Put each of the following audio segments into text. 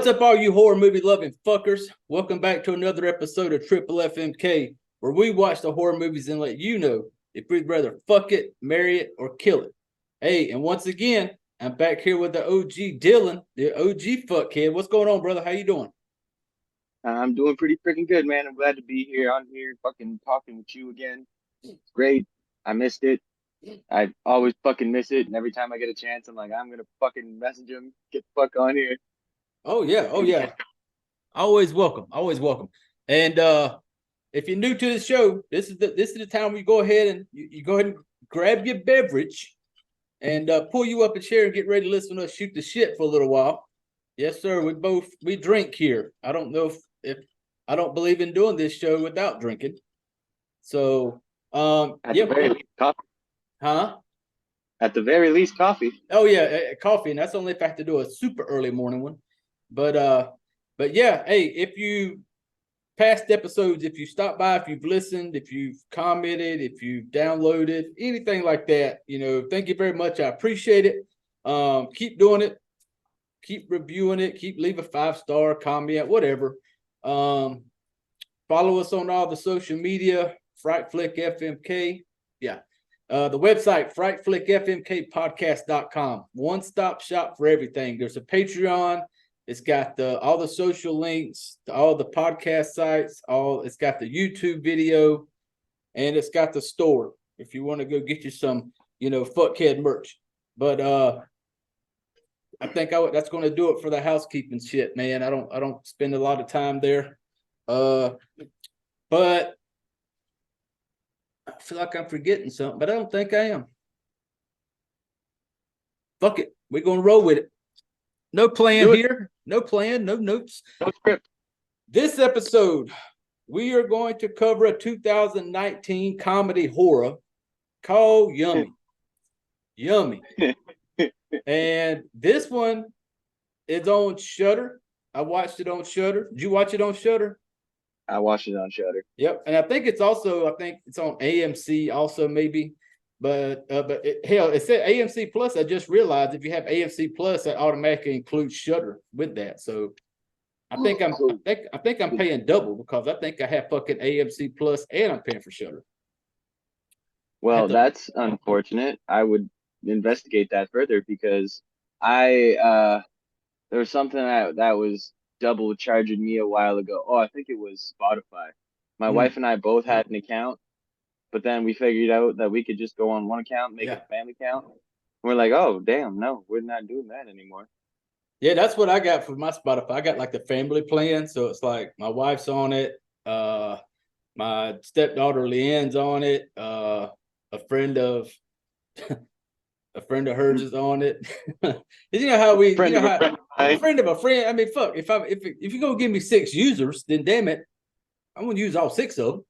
What's up, all you horror movie loving fuckers? Welcome back to another episode of Triple FMK, where we watch the horror movies and let you know if we'd rather fuck it, marry it, or kill it. Hey, and once again, I'm back here with the OG Dylan, the OG fuckhead. What's going on, brother? How you doing? I'm doing pretty freaking good, man. I'm glad to be here on here fucking talking with you again. It's great. I missed it. I always fucking miss it. And every time I get a chance, I'm like, I'm gonna fucking message him, get the fuck on here. Oh yeah, oh And yeah. Always welcome, always welcome. And if you're new to the show, this is the time where you go ahead and you go ahead and grab your beverage and pull you up a chair and get ready to listen to us shoot the shit for a little while. Yes, sir. We drink here. I don't know if I don't believe in doing this show without drinking. So at the yeah, very least, coffee. huh? At the very least, coffee. Oh yeah, coffee, and that's only if I have to do a super early morning one. But but yeah, hey, if you past episodes, if you stop by, if you've listened, if you've commented, if you've downloaded, anything like that, thank you very much. I appreciate it. Keep doing it, keep reviewing it, keep leave a 5-star comment, whatever. Um, Follow us on all the social media, Fright Flick FMK. Yeah. The website, frightflickfmkpodcast.com. One-stop shop for everything. There's a Patreon. It's got all the social links to all the podcast sites. It's got the YouTube video, and it's got the store if you want to go get you some, fuckhead merch. But I think that's going to do it for the housekeeping shit, man. I don't spend a lot of time there. But I feel like I'm forgetting something, but I don't think I am. Fuck it. We're going to roll with it. No plan here. No plan, no notes. No script. This episode, we are going to cover a 2019 comedy horror called Yummy. Yummy. And this one is on Shudder. I watched it on Shudder. Did you watch it on Shudder? I watched it on Shudder. Yep, and I think it's on AMC also maybe, but it said AMC Plus. I just realized if you have AMC Plus, that automatically includes Shudder with that. So I think I'm paying double because I think I have fucking AMC Plus and I'm paying for Shudder. Well, that's unfortunate. I would investigate that further because I there was something that was double charging me a while ago. Oh, I think it was Spotify. My wife and I both had an account, but then we figured out that we could just go on one account, make a family account. We're like, oh, damn, no, we're not doing that anymore. Yeah, that's what I got for my Spotify. I got like the family plan, so it's like my wife's on it, my stepdaughter Leanne's on it, a friend of a friend of hers is on it. You know how we, a friend of a friend. I mean, fuck. If you go give me 6 users, then damn it, I'm gonna use all 6 of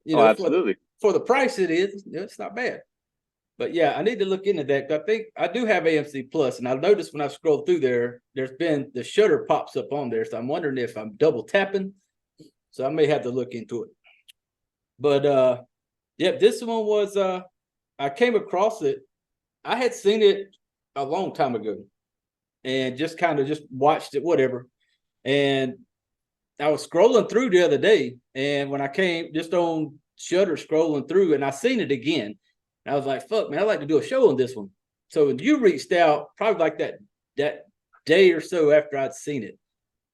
them. Absolutely. For the price it is, it's not bad. But yeah, I need to look into that. I think I do have AMC Plus, and I noticed when I scroll through there's been the Shudder pops up on there, so I'm wondering if I'm double tapping. So I may have to look into it. But yeah, this one was I came across it. I had seen it a long time ago and just kind of just watched it, whatever. And I was scrolling through the other day, and when I came just on Shudder scrolling through, and I seen it again, and I was like, "Fuck, man, I'd like to do a show on this one." So you reached out probably like that day or so after I'd seen it,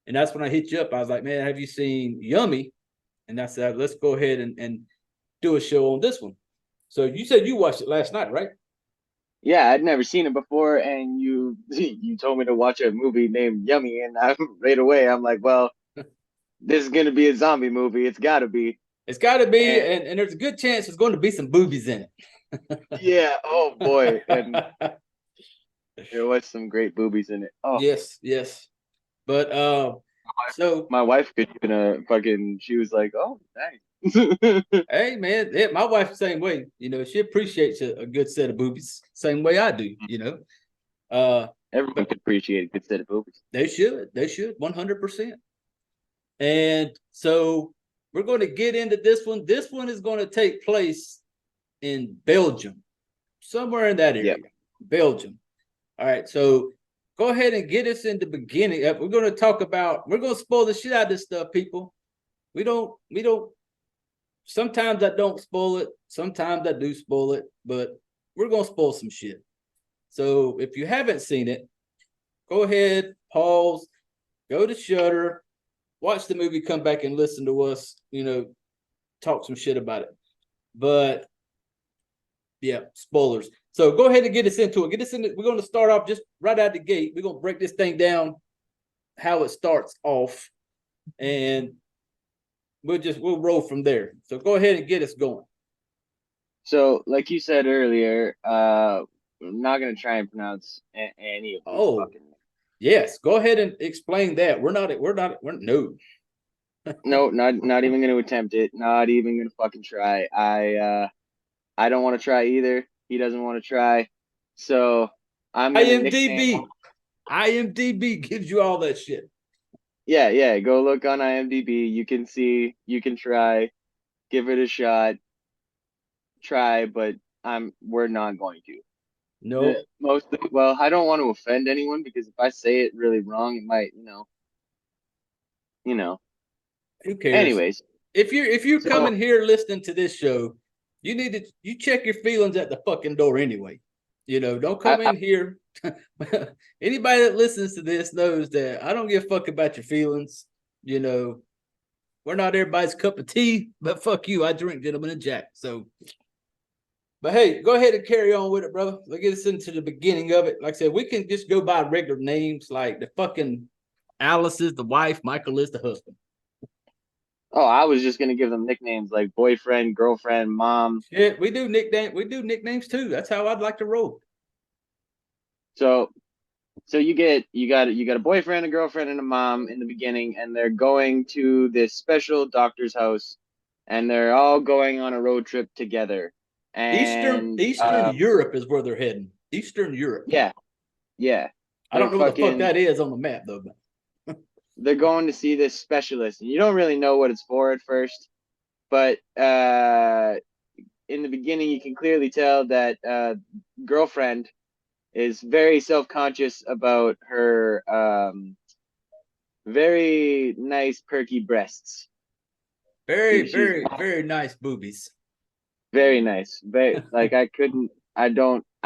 and that's when I hit you up. I was like, "Man, have you seen Yummy?" And I said, "Let's go ahead and do a show on this one." So you said you watched it last night, right? Yeah, I'd never seen it before, and you you told me to watch a movie named Yummy, and right away I'm like, well, this is gonna be a zombie movie. It's gotta be. It's got to be, and there's a good chance there's going to be some boobies in it. Yeah. Oh boy, and there was some great boobies in it. Oh yes, yes. But so my wife could even fucking. She was like, "Oh, nice." Hey man, yeah, my wife the same way. She appreciates a good set of boobies, same way I do. Everyone could appreciate a good set of boobies. They should 100%. And so we're going to get into this one. This one is going to take place in Belgium, somewhere in that area. Yep. Belgium. All right, so go ahead and get us in the beginning. We're going to talk about. We're going to spoil the shit out of this stuff, people. We don't. Sometimes I don't spoil it. Sometimes I do spoil it, but we're going to spoil some shit. So if you haven't seen it, go ahead, pause, go to Shudder, watch the movie, come back and listen to us, talk some shit about it. But yeah, spoilers. So go ahead and get us into it. Get us in. We're going to start off just right out the gate. We're going to break this thing down, how it starts off, and we'll roll from there. So go ahead and get us going. So, like you said earlier, I'm not gonna try and pronounce any of these fucking names. Yes, go ahead and explain that. We're no. No, not even gonna attempt it. Not even gonna fucking try. I don't want to try either. He doesn't want to try. So I'm gonna nickname. IMDb gives you all that shit. Yeah. Go look on IMDb. You can see. You can try. Give it a shot. Try, but we're not going to. No, Well, I don't want to offend anyone because if I say it really wrong, it might, who cares? Anyways, If you're so coming here listening to this show, you check your feelings at the fucking door anyway. Don't come I in here. Anybody that listens to this knows that I don't give a fuck about your feelings. We're not everybody's cup of tea, but fuck you. I drink Gentleman and Jack. So, but hey, go ahead and carry on with it, brother. Let's get us into the beginning of it. Like I said, we can just go by regular names like the fucking Alice is the wife, Michael is the husband. Oh, I was just gonna give them nicknames like boyfriend, girlfriend, mom. Shit, we do nicknames too. That's how I'd like to roll. So you got a boyfriend, a girlfriend, and a mom in the beginning, and they're going to this special doctor's house, and they're all going on a road trip together. And Eastern Europe is where they're heading. Eastern Europe. Yeah. I don't know what the fuck that is on the map though. They're going to see this specialist, and you don't really know what it's for at first, but in the beginning, you can clearly tell that girlfriend is very self-conscious about her very nice perky breasts. Very, She's very, very nice boobies. very nice.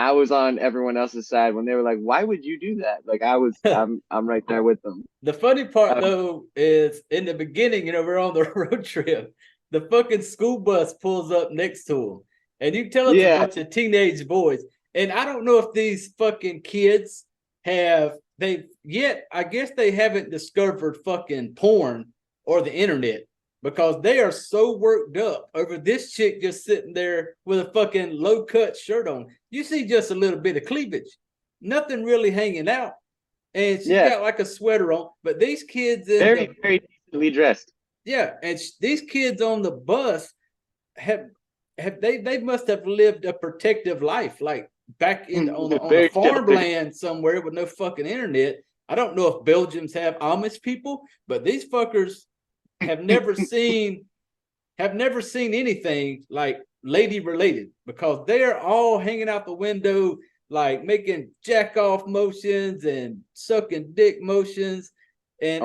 I was on everyone else's side when they were like, "Why would you do that?" Like I'm right there with them. The funny part though is in the beginning, we're on the road trip. The fucking school bus pulls up next to them, and you tell it's a bunch of teenage boys. And I don't know if these fucking kids I guess they haven't discovered fucking porn or the internet because they are so worked up over this chick just sitting there with a fucking low cut shirt on. You see just a little bit of cleavage, nothing really hanging out. And she's got like a sweater on, but these kids very decently dressed. Yeah, and these kids on the bus have they must have lived a protective life, like back in on the farmland somewhere with no fucking internet. I don't know if Belgians have Amish people, but these fuckers have never seen anything like lady related because they're all hanging out the window like making jack off motions and sucking dick motions and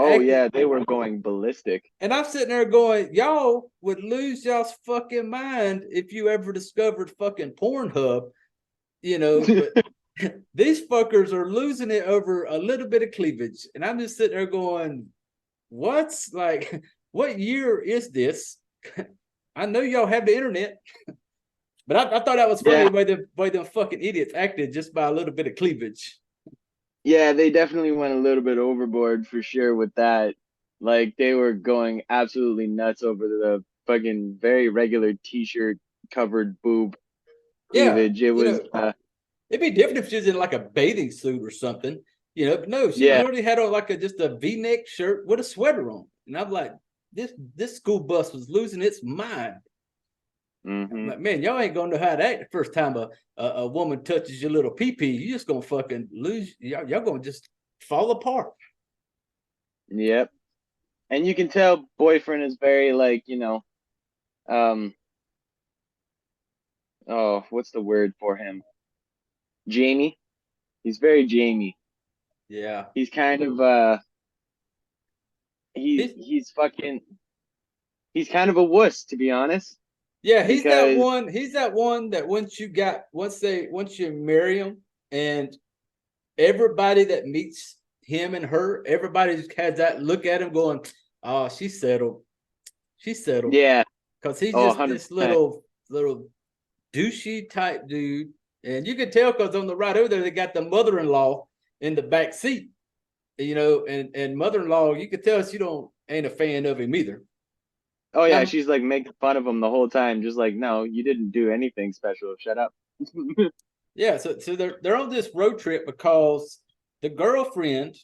they were going ballistic. And I'm sitting there going, y'all would lose y'all's fucking mind if you ever discovered fucking Pornhub, but these fuckers are losing it over a little bit of cleavage. And I'm just sitting there going, what's like, what year is this? I know y'all have the internet, but I thought that was funny the way the fucking idiots acted just by a little bit of cleavage. Yeah, they definitely went a little bit overboard for sure with that. Like they were going absolutely nuts over the fucking very regular t-shirt covered boob cleavage. Yeah, It was it'd be different if she was in like a bathing suit or something, but no, she literally had on like just a V-neck shirt with a sweater on. And I'm like, this school bus was losing its mind. I'm like, man, y'all ain't gonna know how to act the first time a woman touches your little pee-pee. You just gonna fucking lose. Y'all gonna just fall apart. Yep. And you can tell boyfriend is very like, what's the word for him? Jamie. He's very Jamie. Yeah. He's kind of He's, he's kind of a wuss, to be honest. yeah, he's that Because one. He's that one that once you marry him, and everybody that meets him and her, everybody just has that look at him going, "Oh, she's settled. She's settled." yeah, Because he's oh, just this 100%. little douchey type dude, and you can tell because on the right over there they got the mother-in-law in the back seat, and mother-in-law, you could tell she don't ain't a fan of him either. Oh yeah, Now, she's like making fun of him the whole time, just like, no, you didn't do anything special. Shut up. yeah, so they're on this road trip because the girlfriend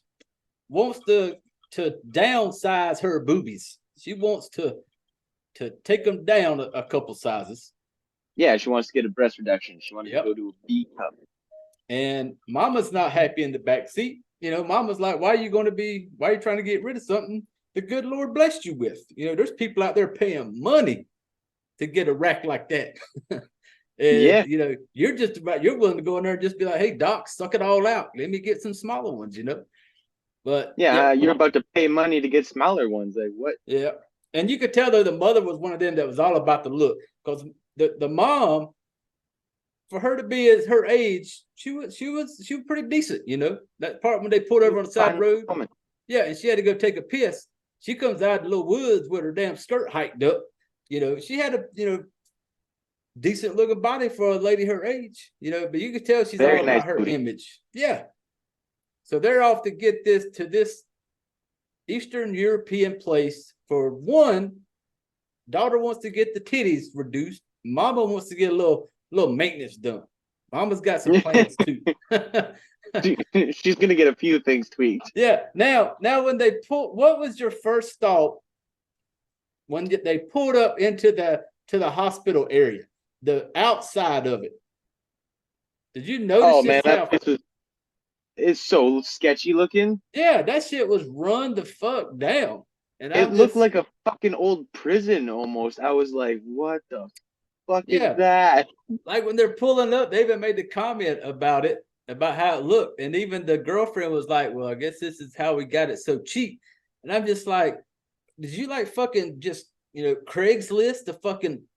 wants to downsize her boobies. She wants to take them down a couple sizes. Yeah, she wants to get a breast reduction. She wanted to Yep. go to a B cup. And mama's not happy in the back seat. Mama's like, why are you trying to get rid of something the good Lord blessed you with? There's people out there paying money to get a rack like that. And Yeah, you're willing to go in there and just be like, hey, doc, suck it all out. Let me get some smaller ones. But yeah, yeah, you're about to pay money to get smaller ones. Like what? yeah. And you could tell though the mother was one of them that was all about the look. Because the mom, for her to be at her age, she was pretty decent, That part when they pulled over on the side road, yeah, and she had to go take a piss. She comes out of the little woods with her damn skirt hiked up. She had a decent looking body for a lady her age, but you could tell she's Very all nice about her booty. image. Yeah. So they're off to get this Eastern European place for one. Daughter wants to get the titties reduced. Mama wants to get a little maintenance done. Mama's got some plans too. She's gonna get a few things tweaked. Yeah. Now when they what was your first thought when they pulled up into the hospital area, the outside of it? Did you notice Oh man, just how? it's so sketchy looking. Yeah, that shit was run the fuck down, and It I'm looked just like a fucking old prison almost. I was like, what the fuck is yeah. that? Like when they're pulling up, they even made the comment about it, about how it looked. And even the girlfriend was like, well, I guess this is how we got it so cheap. And I'm just like, did you like fucking just, Craigslist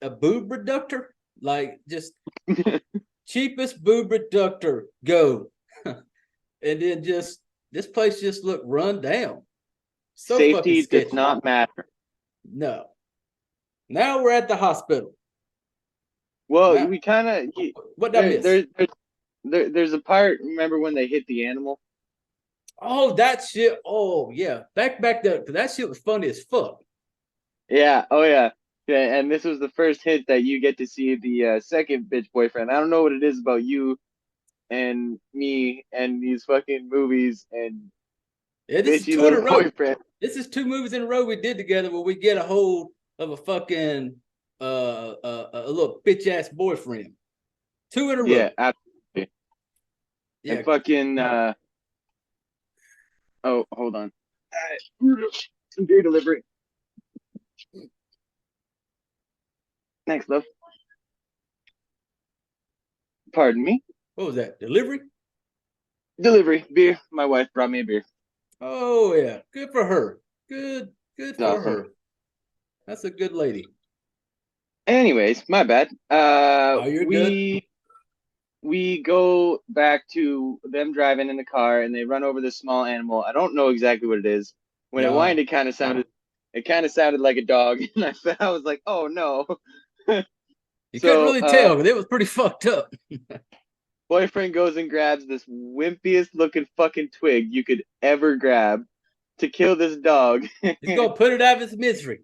a boob reductor? Like just cheapest boob reductor, go. And then just this place just looked run down. So fucking Safety does sketchy. not matter. No. Now we're at the hospital. Well, Now, we kind of what did I miss? there's a part. Remember when they hit the animal? Oh, that shit. Oh, yeah. Back there. That shit was funny as fuck. Yeah. Oh yeah. Yeah. And this was the first hint that you get to see the second bitch boyfriend. I don't know what it is about you and me and these fucking movies and Yeah, this is bitchy two in a little row. boyfriend. This is 2 movies in a row we did together where we get a hold of a fucking a little bitch ass boyfriend. 2 in a row. Yeah, absolutely. Yeah. And fucking oh, hold on. Beer delivery. Next, love. Pardon me. What was that? Delivery? Delivery. Beer. My wife brought me a beer. Oh yeah. Good for her. Good for Awesome. her. That's a good lady. Anyways, my bad. Oh, you're good. We go back to them driving in the car and they run over this small animal. I don't know exactly what it is. When it No. whined, it kind of sounded like a dog, and I was like, oh no. You couldn't So really tell because it was pretty fucked up. boyfriend goes and grabs this wimpiest looking fucking twig you could ever grab to kill this dog. He's gonna put it out of its misery.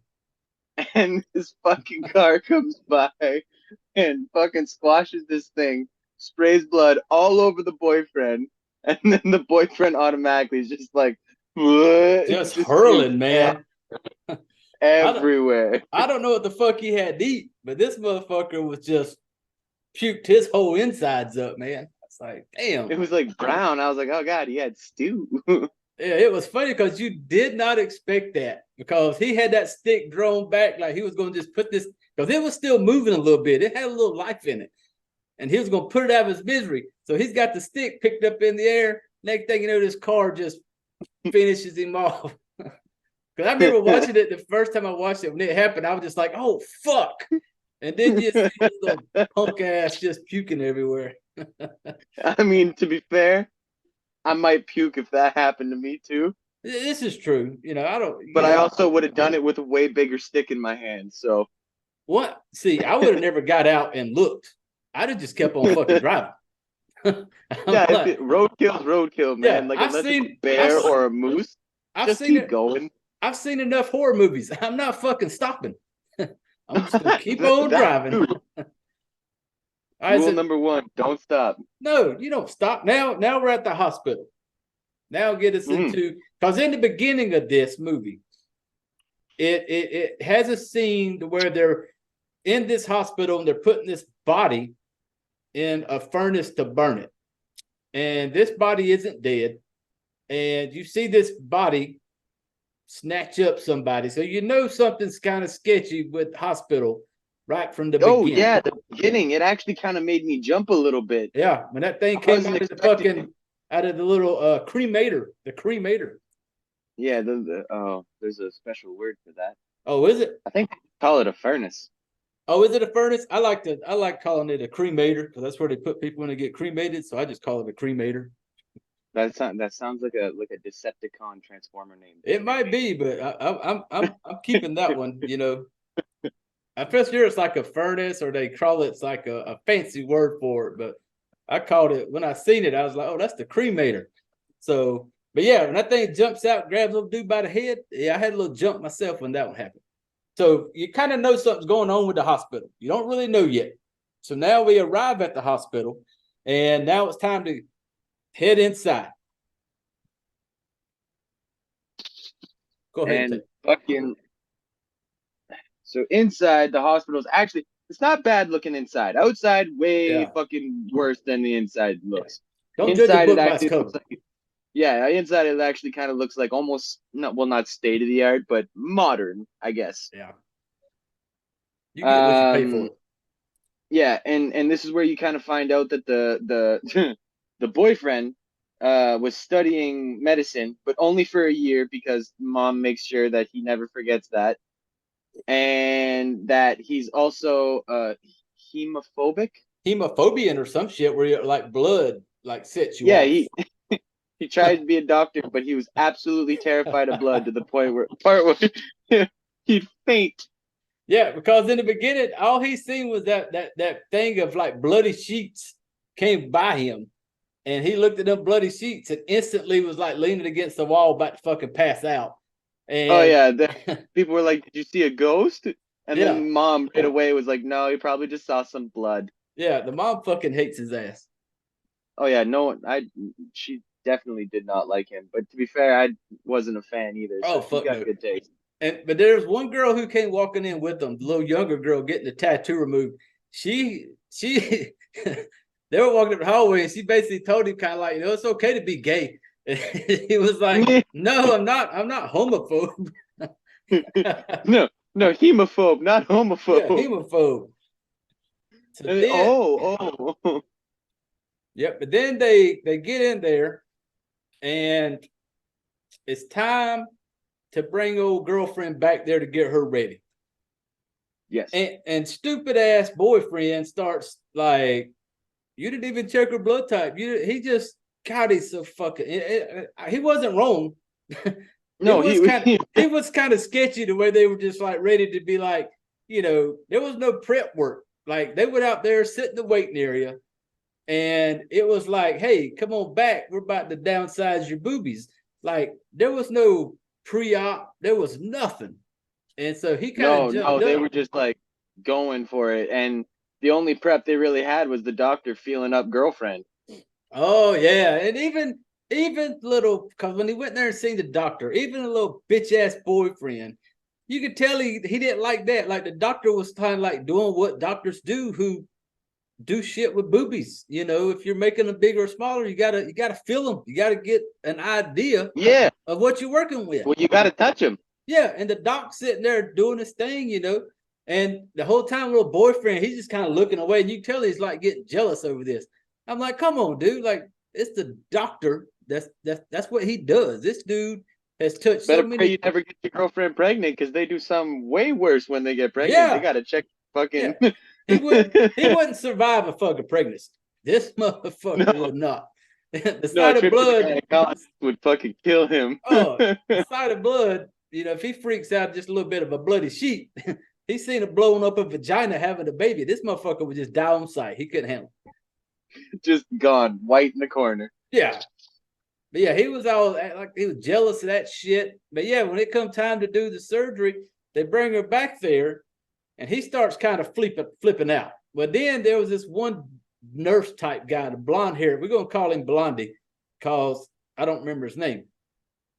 And this fucking car comes by and fucking squashes this thing, sprays blood all over the boyfriend, and then the boyfriend automatically is just like, what? Just Just hurling, man. everywhere. I don't know what the fuck he had to eat, but this motherfucker was just puked his whole insides up, man. It's like, damn. It was like brown. I was like, oh god, he had stew. Yeah, it was funny because you did not expect that because he had that stick drawn back like he was going to just put this because it was still moving a little bit. It had a little life in it, and he was going to put it out of his misery. So he's got the stick picked up in the air, Next thing you know, this car just finishes him off. Because I remember watching it the first time I watched it when it happened. I was just like, "Oh fuck!" And then you see this little punk ass just puking everywhere. I mean, to be fair, I might puke if that happened to me too. This is true. I don't. But I also would have done it with a way bigger stick in my hand. So what? See, I would have never got out and looked. I'd have just kept on fucking driving. yeah, roadkill's roadkill, man. Yeah, Like unless it's a bear or a moose, just keep going. I've seen enough horror movies. I'm not fucking stopping. I'm just gonna keep on driving. All right, Rule number 1: don't stop. No, you don't stop. Now we're at the hospital. Now get us into, because in the beginning of this movie, it has a scene where they're in this hospital and they're putting this body in a furnace to burn it. And this body isn't dead. And you see this body snatch up somebody. So you know something's kind of sketchy with the hospital right from the beginning. Oh, yeah, the beginning. It actually kind of made me jump a little bit. Yeah, when that thing came out of the little cremator, the cremator. Yeah, there's a special word for that. Oh, is it? I think they call it a furnace. Oh, is it a furnace? I like calling it a cremator because that's where they put people when they get cremated. So I just call it a cremator. That sounds like a Decepticon Transformer name. It might be, but I'm keeping that one. I'm pretty sure it's like a furnace, or they call it's like a fancy word for it. But I called it, when I seen it, I was like, oh, that's the cremator. So, but yeah, when that thing jumps out, grabs little dude by the head, yeah, I had a little jump myself when that one happened. So you kind of know something's going on with the hospital. You don't really know yet. So now we arrive at the hospital, and now it's time to head inside. Go ahead. And fucking. So inside the hospital is actually, it's not bad looking inside. Outside, way fucking worse than the inside looks. Don't inside, judge a book by its cover. Inside it actually kind of looks like almost not state of the art, but modern, I guess. Yeah. You get what you pay for it. Yeah, and this is where you kind of find out that the the boyfriend was studying medicine, but only for a year because mom makes sure that he never forgets that. And that he's also hemophobic. Hemophobian or some shit where you're like blood like sets you off. He tried to be a doctor, but he was absolutely terrified of blood to the point where he'd faint. Yeah, because in the beginning, all he seen was that thing of like bloody sheets came by him, and he looked at them bloody sheets and instantly was like leaning against the wall, about to fucking pass out. And people were like, "Did you see a ghost?" And then mom right away was like, "No, he probably just saw some blood." Yeah, the mom fucking hates his ass. Oh yeah, she definitely did not like him. But to be fair, I wasn't a fan either. So fuck, got good taste. But there's one girl who came walking in with them, the little younger girl getting the tattoo removed. She they were walking up the hallway, and she basically told him kind of like, it's okay to be gay. He was like, "No, I'm not homophobe." no, hemophobe, not homophobe. Yeah, hemophobe. So Yep, but then they get in there, and it's time to bring old girlfriend back there to get her ready. Yes. And stupid ass boyfriend starts like, "You didn't even check her blood type. He just, God, he's so fucking." He wasn't wrong. No, he was kind of sketchy the way they were just like ready to be like, there was no prep work. Like they went out there, sit in the waiting area, and it was like, "Hey, come on back. We're about to downsize your boobies." Like there was no pre-op, there was nothing. And so he kind of they were just like going for it. And the only prep they really had was the doctor feeling up girlfriend. Oh yeah, and even little, because when he went there and seen the doctor, even a little bitch ass boyfriend, you could tell he didn't like that. Like the doctor was kind of like doing what doctors do who do shit with boobies. If you're making them bigger or smaller, you gotta feel them. You gotta get an idea of what you're working with. Well, you gotta touch them. Yeah, and the doc sitting there doing his thing, and the whole time little boyfriend, he's just kind of looking away, and you can tell he's like getting jealous over this. I'm like, come on, dude, like it's the doctor That's what he does. This dude has touched Better so pray many. you never get your girlfriend pregnant because they do something way worse when they get pregnant. They Yeah, gotta check fucking. yeah. He wouldn't survive a fucking pregnancy. This motherfucker No, would not. The no, a sight of trip to the blood. gynecologist would fucking kill him. Oh, the sight of blood. If he freaks out just a little bit of a bloody sheep, he's seen a blown up a vagina having a baby. This motherfucker would just die on sight. He couldn't handle it. Just gone, white in the corner. Yeah. But yeah, he was all like he was jealous of that shit. But yeah, when it come time to do the surgery, they bring her back there, and he starts kind of flipping out. But then there was this one nurse type guy, the blonde hair. We're gonna call him Blondie, cause I don't remember his name.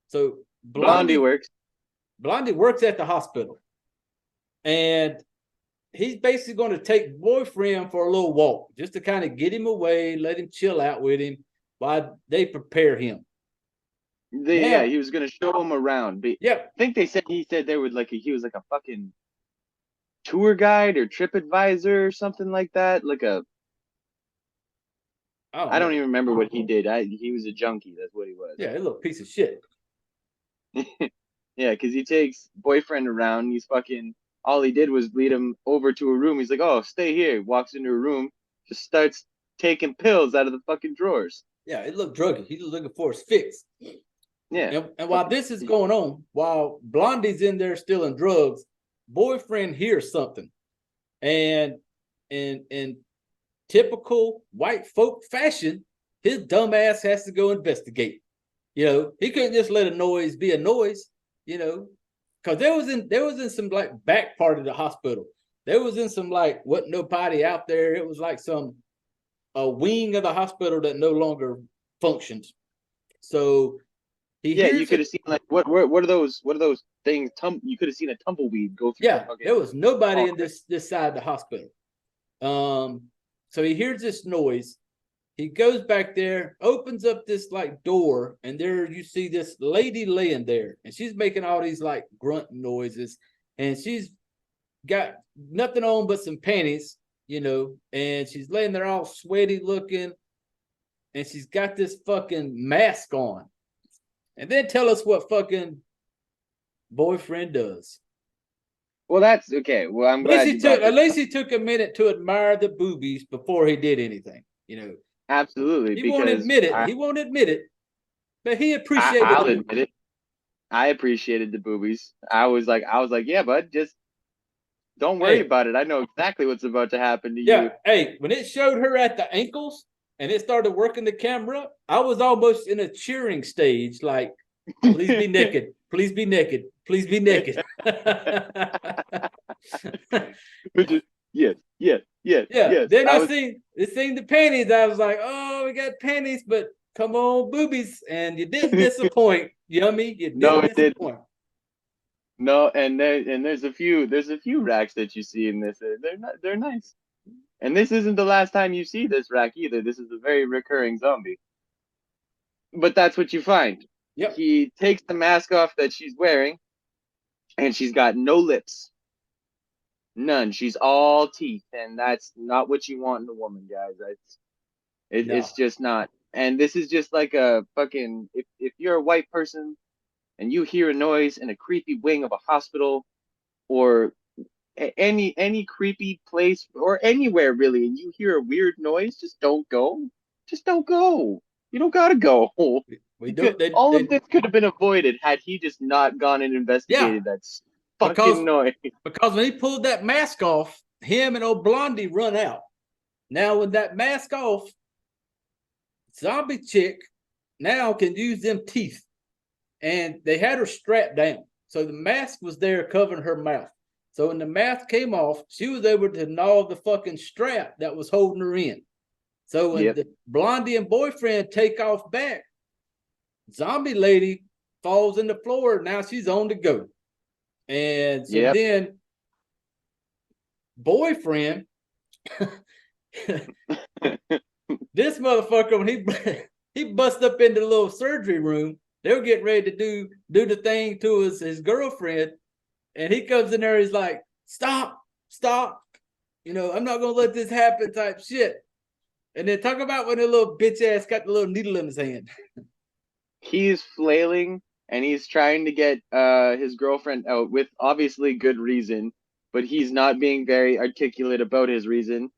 So Blondie works. Blondie works at the hospital, and he's basically going to take boyfriend for a little walk, just to kind of get him away, let him chill out with him while they prepare him. Yeah, he was gonna show him around. But yeah, I think he said they would he was like a fucking tour guide or trip advisor or something like that. I don't even remember what he did. He was a junkie. That's what he was. Yeah, a little piece of shit. Yeah, because he takes boyfriend around. He's fucking. All he did was lead him over to a room. He's like, "Oh, stay here." Walks into a room, just starts taking pills out of the fucking drawers. Yeah, it looked druggy. He's looking for his fix. Yeah. And while this is going on, while Blondie's in there stealing drugs, boyfriend hears something, and in typical white folk fashion, his dumb ass has to go investigate. He couldn't just let a noise be a noise. Because there was in some like back part of the hospital. There was in some like wasn't nobody out there. It was like a wing of the hospital that no longer functions. So you could have seen like what are those things? You could have seen a tumbleweed go through. Yeah, there was nobody in this side of the hospital. So he hears this noise. He goes back there, opens up this like door, and there you see this lady laying there, and she's making all these like grunt noises, and she's got nothing on but some panties, and she's laying there all sweaty looking, and she's got this fucking mask on. And then tell us what fucking boyfriend does. Well, that's okay. Well, I'm glad at least he took a minute to admire the boobies before he did anything. Absolutely. He won't admit it. But he appreciated I'll admit it. I appreciated the boobies. I was like, yeah, bud, just don't worry about it. I know exactly what's about to happen to you. Hey, when it showed her at the ankles and it started working the camera, I was almost in a cheering stage, like, please be naked. Please be naked. Please be naked. Yes. Then I seen the panties. I was like, oh, we got panties, but come on, boobies. And you didn't disappoint. Yummy. You didn't disappoint. No, and there's a few racks that you see in this. They're nice. And this isn't the last time you see this rack either. This is a very recurring zombie. But that's what you find. Yep. He takes the mask off that she's wearing, and she's got no lips. None. She's all teeth, and that's not what you want in a woman, guys. It's just not. And this is just like a fucking. If you're a white person and you hear a noise in a creepy wing of a hospital, or any creepy place, or anywhere really, and you hear a weird noise, just don't go. Just don't go. You don't gotta go. All of this could have been avoided had he just not gone and investigated that fucking noise. Because when he pulled that mask off, him and old Blondie run out. Now with that mask off, zombie chick now can use them teeth. And they had her strapped down. So the mask was there covering her mouth. So when the mask came off, she was able to gnaw the fucking strap that was holding her in. So when the Blondie and boyfriend take off back, zombie lady falls in the floor. Now she's on the go. And so then boyfriend, this motherfucker, when he bust up into the little surgery room, they were getting ready to do the thing to his girlfriend. And he comes in there, he's like, stop. I'm not going to let this happen type shit. And then talk about when the little bitch ass got the little needle in his hand. he's flailing and he's trying to get his girlfriend out with obviously good reason, but he's not being very articulate about his reason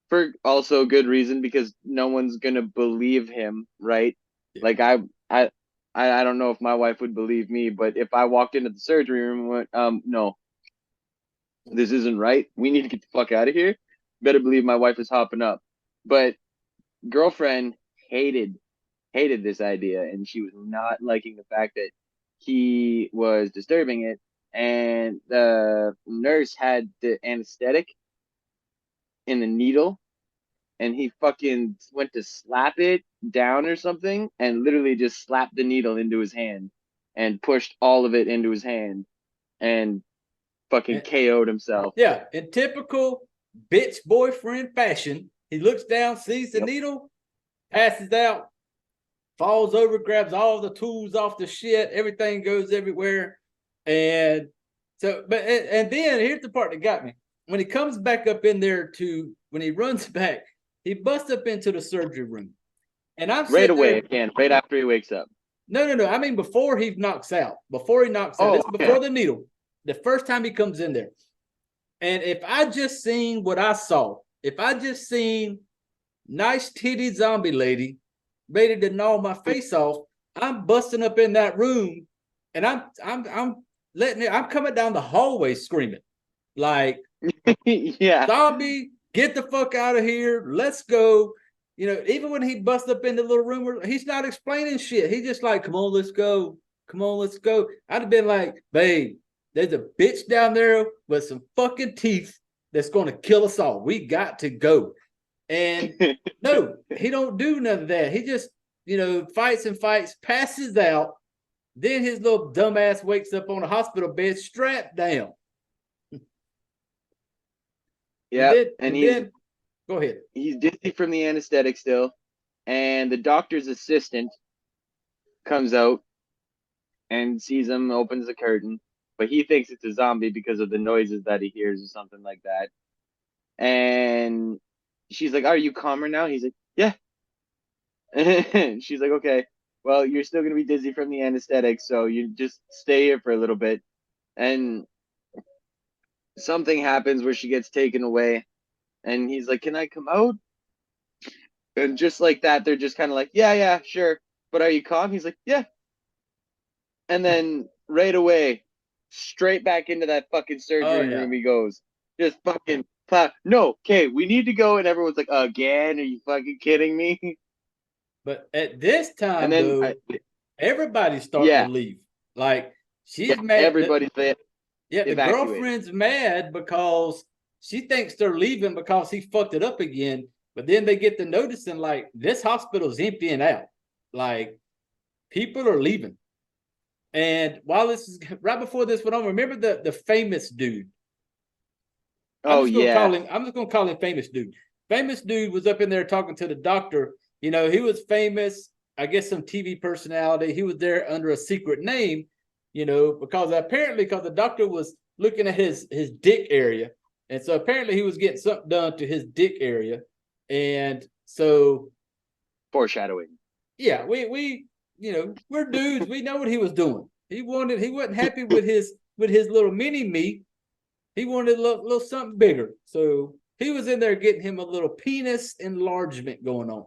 for also good reason because no one's gonna believe him, right? Yeah. Like I I don't know if my wife would believe me, but if I walked into the surgery room and went, no, this isn't right. We need to get the fuck out of here. Better believe my wife is hopping up. But girlfriend hated this idea, and she was not liking the fact that he was disturbing it. And the nurse had the anesthetic in the needle, and he fucking went to slap it down or something, and literally just slapped the needle into his hand and pushed all of it into his hand and fucking And, KO'd himself. yeah, in typical bitch boyfriend fashion, he looks down, sees the Yep. needle, passes out, falls over, grabs all the tools off the shit, everything goes everywhere. And so, but and then here's the part that got me. When he comes back up in there when he runs back, he busts up into the surgery room. And I'm Right sitting away there. again, right after he wakes up. No. I mean, before he knocks out. Before he knocks out. Oh, It's before the needle. The first time he comes in there. And if I just seen what I saw, if I just seen nice titty zombie lady ready to gnaw my face off, I'm busting up in that room and I'm letting it, I'm coming down the hallway screaming like, yeah. zombie, get the fuck out of here. Let's go. You know, even when he busts up in the little room, he's not explaining shit. He's just like, come on, let's go. Come on, let's go. I'd have been like, babe, there's a bitch down there with some fucking teeth that's going to kill us all. We got to go. And no, he don't do none of that. He just, fights and fights, passes out. Then his little dumbass wakes up on a hospital bed, strapped down. Yeah, and And then go ahead. he's dizzy from the anesthetic still, and the doctor's assistant comes out and sees him, opens the curtain, but he thinks it's a zombie because of the noises that he hears or something like that. And she's like, "Are you calmer now?" He's like, "Yeah." And she's like, "Okay, well, you're still gonna be dizzy from the anesthetic, so you just stay here for a little bit." And something happens where she gets taken away, and he's like, "Can I come out?" And just like that, they're just kind of like, "Yeah, yeah, sure." But are you calm? He's like, "Yeah." And then right away, straight back into that fucking Oh surgery yeah. room he goes. Just fucking no, okay, we need to go. And everyone's like, "Again? Are you fucking kidding me?" But at this And time, then though, everybody's starting to yeah, leave. Like yeah, she's mad. everybody's Yeah, the evacuated. girlfriend's mad because she thinks they're leaving because he fucked it up again. But then they get to noticing like this hospital's emptying out. Like people are leaving. And while this is right before this went on, remember the famous dude. Oh yeah. I'm just gonna call him famous dude. Famous dude was up in there talking to the doctor. He was famous, I guess some TV personality. He was there under a secret name, because the doctor was looking at his dick area. And so apparently he was getting something done to his dick area. And so Foreshadowing. yeah, we're dudes. We know what he was doing. He wasn't happy with his little mini me. He wanted a little something bigger. So he was in there getting him a little penis enlargement going on.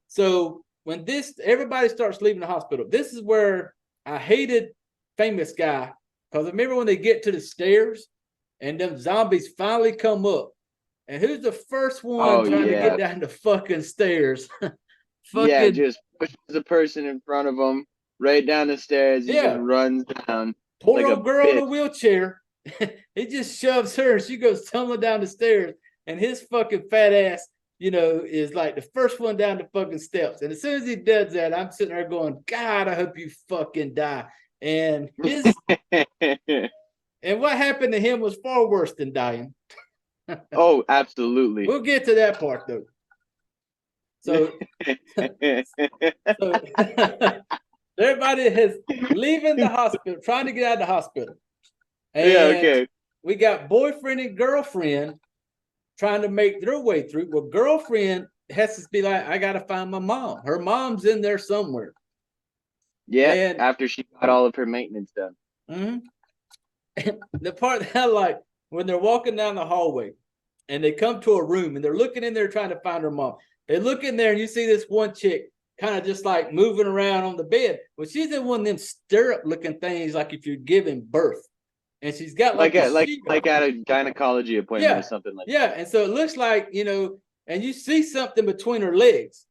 So when everybody starts leaving the hospital, this is where I hated famous guy. Because I remember when they get to the stairs and them zombies finally come up. And who's the first one Oh trying to get yeah. down the fucking stairs? Yeah, fucking just pushes the person in front of him right down the stairs. He just yeah. runs down Poor like a old girl in a bitch. wheelchair. He just shoves her and she goes tumbling down the stairs. And his fucking fat ass, is like the first one down the fucking steps. And as soon as he does that, I'm sitting there going, God, I hope you fucking die. And and what happened to him was far worse than dying. Oh, absolutely. We'll get to that part though. So, so everybody is leaving the hospital, trying to get out of the hospital. Yeah, And okay. we got boyfriend and girlfriend trying to make their way through. Well, girlfriend has to be like, I got to find my mom. Her mom's in there somewhere. Yeah, And after she got all of her maintenance done. mhm. The part that I like when they're walking down the hallway and they come to a room and they're looking in there trying to find her mom. They look in there and you see this one chick kind of just like moving around on the bed. Well, she's in one of them stirrup looking things like if you're giving birth. And she's got like the sheet Like at a gynecology appointment or yeah, something like yeah. that. And so it looks like, and you see something between her legs.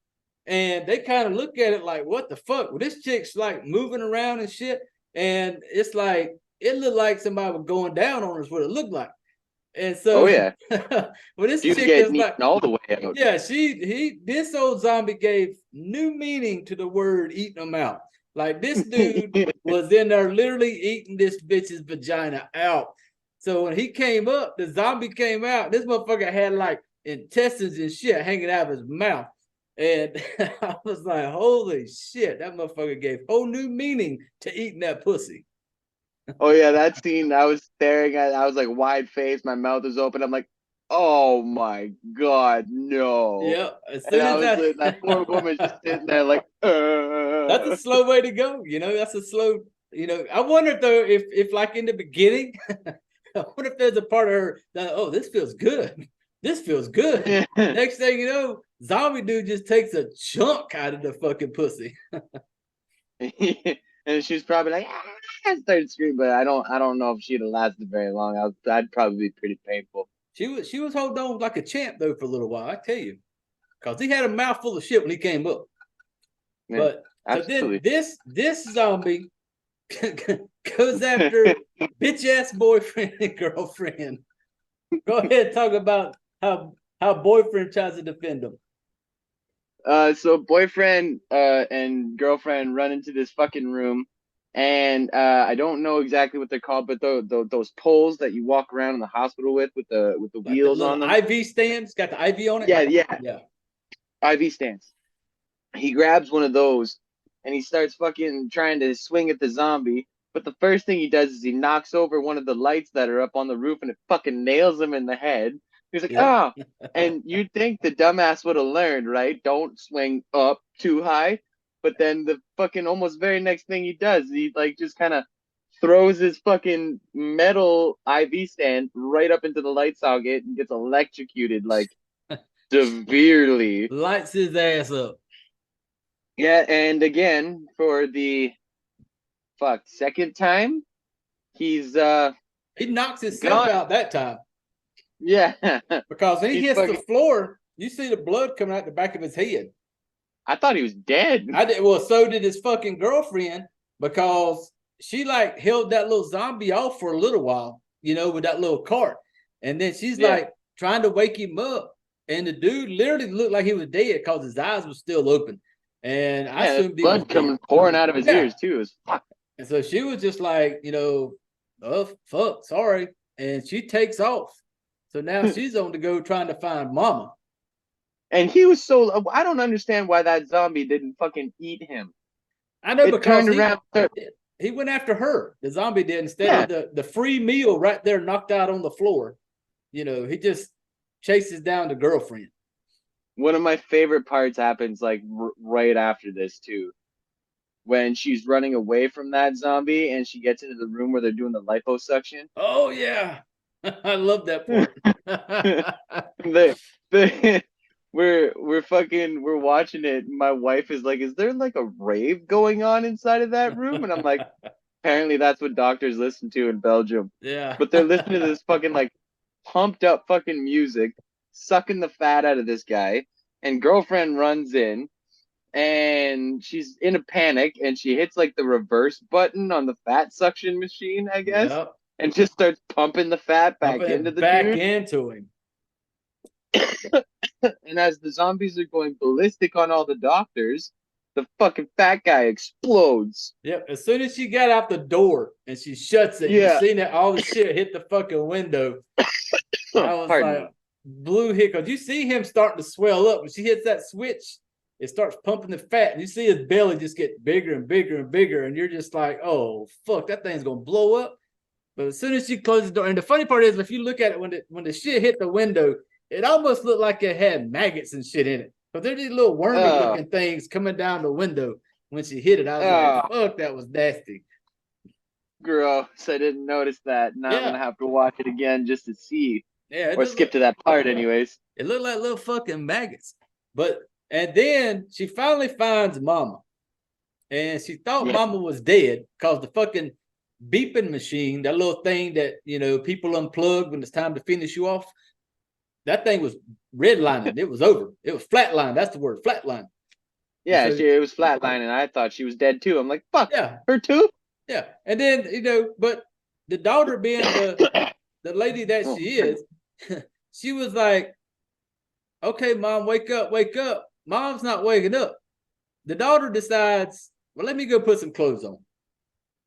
And they kind of look at it like, what the fuck? Well, this chick's like moving around and shit. And it's like, it looked like somebody was going down on her, is what it looked like. And Oh so, yeah, well, this she was chick is getting like, eaten all the way out. yeah, this old zombie gave new meaning to the word eating them out. Like this dude was in there literally eating this bitch's vagina out. So when he came up, the zombie came out. This motherfucker had like intestines and shit hanging out of his mouth. And I was like, holy shit, that motherfucker gave whole new meaning to eating that pussy. Oh yeah, that scene. I was staring at. I was like wide faced. My mouth was open. I'm like, oh my god, no! Yeah, as And soon I as was that poor woman just sitting there like, that's a slow way to go. That's a slow. I wonder if though, if like in the beginning, I wonder if there's a part of her that, oh, this feels good. This feels good. Next thing you know, zombie dude just takes a chunk out of the fucking pussy. And she's probably like, I started screaming, but I don't know if she'd have lasted very long. That'd probably be pretty painful. She was holding on like a champ though for a little while, I tell you, because he had a mouthful of shit when he came up. Yeah, But so then absolutely. this zombie goes after bitch ass boyfriend and girlfriend. Go ahead, talk about how boyfriend tries to defend him. So boyfriend and girlfriend run into this fucking room, and I don't know exactly what they're called, but those poles that you walk around in the hospital with the Like the wheels little on them. IV stands, got the IV on it. Yeah, yeah, Yeah. IV stands. He grabs one of those and he starts fucking trying to swing at the zombie. But the first thing he does is he knocks over one of the lights that are up on the roof and it fucking nails him in the head. He's like, Yep. ah. And you'd think the dumbass would have learned, right? Don't swing up too high. But then the fucking almost very next thing he does, he like just kind of throws his fucking metal IV stand right up into the light socket and gets electrocuted like severely. Lights his ass up. Yeah, and again for the second time, he's He knocks himself gone. out that time Yeah, because when he he's hits the fucking. floor, you see the blood coming out the back of his head. I thought he was dead. I did well, so did his fucking girlfriend because she like held that little zombie off for a little while, with that little cart. And then she's Yeah, like trying to wake him up. And the dude literally looked like he was dead because his eyes were still open. And I yeah, assumed he was blood dead. coming pouring out of his Yeah. ears too. It was fuck. And so she was just like, oh fuck, sorry. And she takes off. So now she's on the go trying to find mama. And he was so. I don't understand why that zombie didn't fucking eat him. I know It because turned around. he went after her. The zombie did instead Yeah, of the free meal right there knocked out on the floor. He just chases down the girlfriend. one of my favorite parts happens like right after this too, when she's running away from that zombie and she gets into the room where they're doing the liposuction. Oh yeah. I love that part. the we're watching it. My wife is like, "Is there like a rave going on inside of that room?" And I'm like, "Apparently that's what doctors listen to in Belgium." Yeah. But they're listening to this fucking like pumped up fucking music, sucking the fat out of this guy. And girlfriend runs in, and she's in a panic, and she hits like the reverse button on the fat suction machine, I guess, Yep. and just starts pumping the fat back Pumping into it the back dude. into him. And as the zombies are going ballistic on all the doctors, the fucking fat guy explodes. Yep. As soon as she got out the door and she shuts it, you Yeah. seen that all the shit hit the fucking window. I was Pardon like, me. blue hiccup. You see him starting to swell up. When she hits that switch, it starts pumping the fat. And you see his belly just get bigger and bigger and bigger. And you're just like, oh, fuck, that thing's going to blow up. But as soon as she closes the door, and the funny part is, if you look at it, when the shit hit the window, it almost looked like it had maggots and shit in it. But they're these little wormy looking things coming down the window. when she hit it. I was like, fuck, that was nasty. Gross. I didn't notice that. Now I'm gonna have to watch it again just to see. Yeah, or skip to that part, anyways. It looked like little fucking maggots. And then she finally finds Mama. And she thought Mama was dead because the fucking beeping machine, that little thing that, people unplug when it's time to finish you off, that thing was redlining. It was over. It was flatline. That's the word, flatline. Yeah, it was flatlining. I thought she was dead too. I'm like, fuck, her too? Yeah. And then, but the daughter being the lady that she is, she was like, okay, Mom, wake up, wake up. Mom's not waking up. The daughter decides, well, let me go put some clothes on.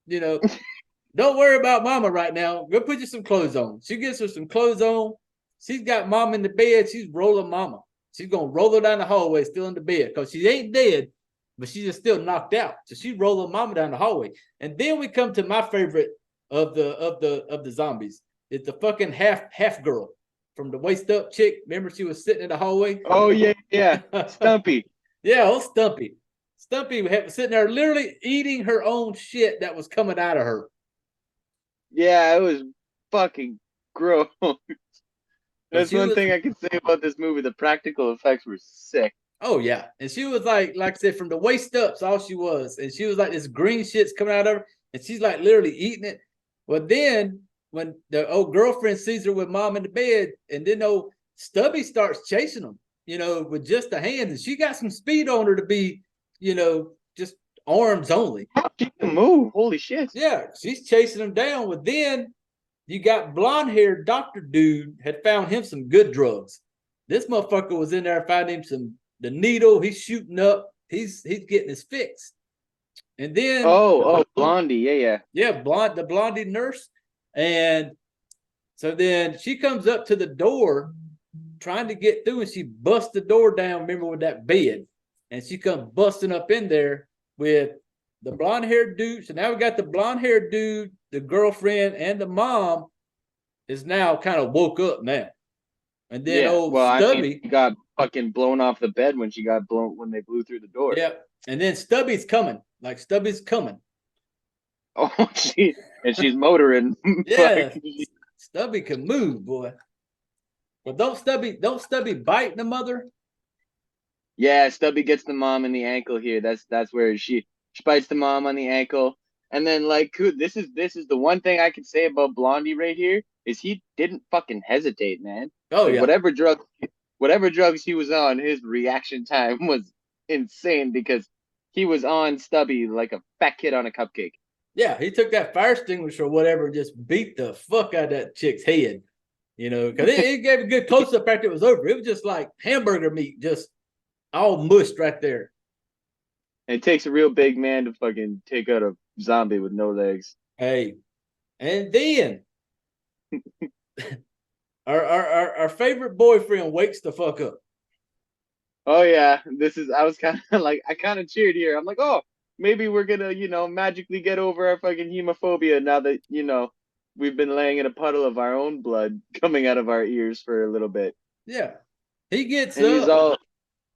Don't worry about Mama right now. Go put you some clothes on. She gets her some clothes on. She's got Mom in the bed. She's rolling Mama. She's going to roll her down the hallway still in the bed because she ain't dead, but she's just still knocked out. So she's rolling Mama down the hallway. And then we come to my favorite of the zombies. It's the fucking half girl from the waist up chick. Remember she was sitting in the hallway? Oh, yeah. Stumpy. Yeah, old Stumpy. Stumpy was sitting there literally eating her own shit that was coming out of her. Yeah, it was fucking gross. That's one thing I can say about this movie. The practical effects were sick. Oh, yeah. And she was like I said, from the waist up's all she was. And she was like, this green shit's coming out of her. And she's like literally eating it. Well, then when the old girlfriend sees her with Mom in the bed, and then old Stubby starts chasing them, with just a hand. And she got some speed on her to be, just arms only. She can move. Holy shit. Yeah, she's chasing them down. Well, then you got blonde-haired doctor dude had found him some good drugs. This motherfucker was in there finding him the needle. He's shooting up. He's getting his fix. And then Blondie, yeah. The Blondie nurse. And so then she comes up to the door trying to get through, and she busts the door down, remember, with that bed. And she comes busting up in there with the blonde-haired dude. So now we got the blonde-haired dude, the girlfriend, and the mom is now kind of woke up now. And then Stubby got fucking blown off the bed when they blew through the door. Yeah. And then Stubby's coming. Like Stubby's coming. Oh, she's motoring. Yeah. Stubby can move, boy. But don't Stubby bite the mother? Yeah, Stubby gets the mom in the ankle here. That's where she bites the mom on the ankle. And then this is the one thing I can say about Blondie right here is he didn't fucking hesitate, man. Oh, yeah. Whatever drugs he was on, his reaction time was insane because he was on Stubby like a fat kid on a cupcake. Yeah, he took that fire extinguisher or whatever and just beat the fuck out of that chick's head. Because it gave a good close-up after it was over. It was just like hamburger meat, just all mushed right there. It takes a real big man to fucking take out a zombie with no legs. Hey, and then our favorite boyfriend wakes the fuck up. Oh yeah, I was kind of like, I kind of cheered here. I'm like, oh, maybe we're gonna, magically get over our fucking hemophobia now that, we've been laying in a puddle of our own blood coming out of our ears for a little bit. Yeah, he gets up.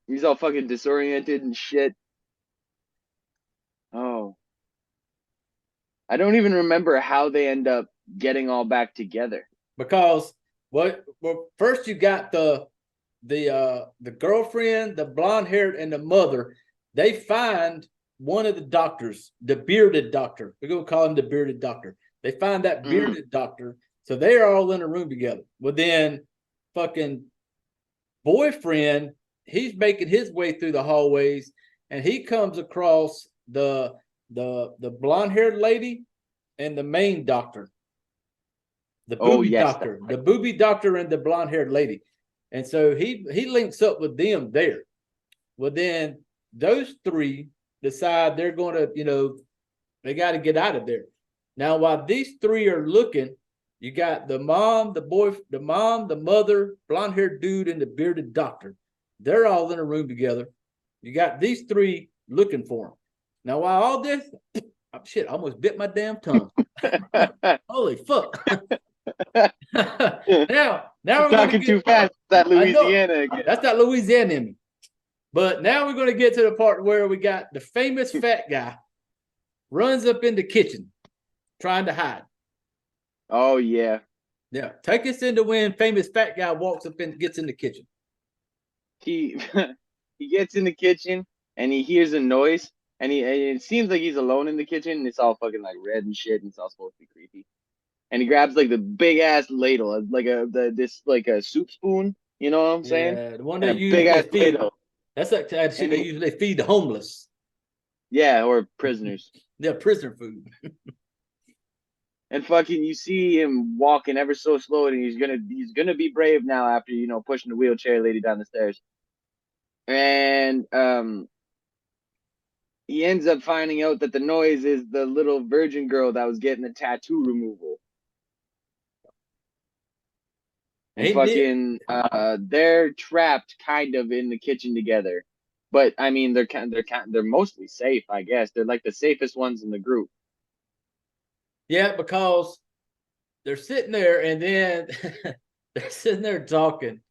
He's all fucking disoriented and shit. Oh, I don't even remember how they end up getting all back together. Because first you got the girlfriend, the blonde-haired, and the mother. They find one of the doctors, the bearded doctor. We're gonna call him the bearded doctor. They find that bearded doctor, so they are all in a room together. Well, then, fucking boyfriend, he's making his way through the hallways, and he comes across the blonde-haired lady and the main doctor, the booby doctor, the booby doctor, and the blonde-haired lady. And so he links up with them there. Well, then those three decide they're going to, they got to get out of there. Now, while these three are looking, you got the mom, the mother, blonde-haired dude, and the bearded doctor. They're all in a room together. You got these three looking for him. Now, while all this, shit, I almost bit my damn tongue. Holy fuck. now we're talking too fast. That Louisiana again. That's that Louisiana in me. But now we're going to get to the part where we got the famous fat guy runs up in the kitchen trying to hide. Oh yeah. Yeah, take us into when famous fat guy walks up and gets in the kitchen. He he gets in the kitchen and he hears a noise and it seems like he's alone in the kitchen and it's all fucking like red and shit and it's all supposed to be creepy. And he grabs like the big ass ladle, like this like a soup spoon, you know what I'm saying? Yeah, the one And they a big usually ass feed. ladle. That's like that shit And they he, usually feed the homeless. yeah, or prisoners. They're prisoner food. And fucking you see him walking ever so slow and he's gonna be brave now after, pushing the wheelchair lady down the stairs. And he ends up finding out that the noise is the little virgin girl that was getting the tattoo removal. And Ain't it? fucking they're trapped kind of in the kitchen together. But I mean they're mostly safe, I guess. They're like the safest ones in the group. Yeah, because they're sitting there and then they're sitting there talking.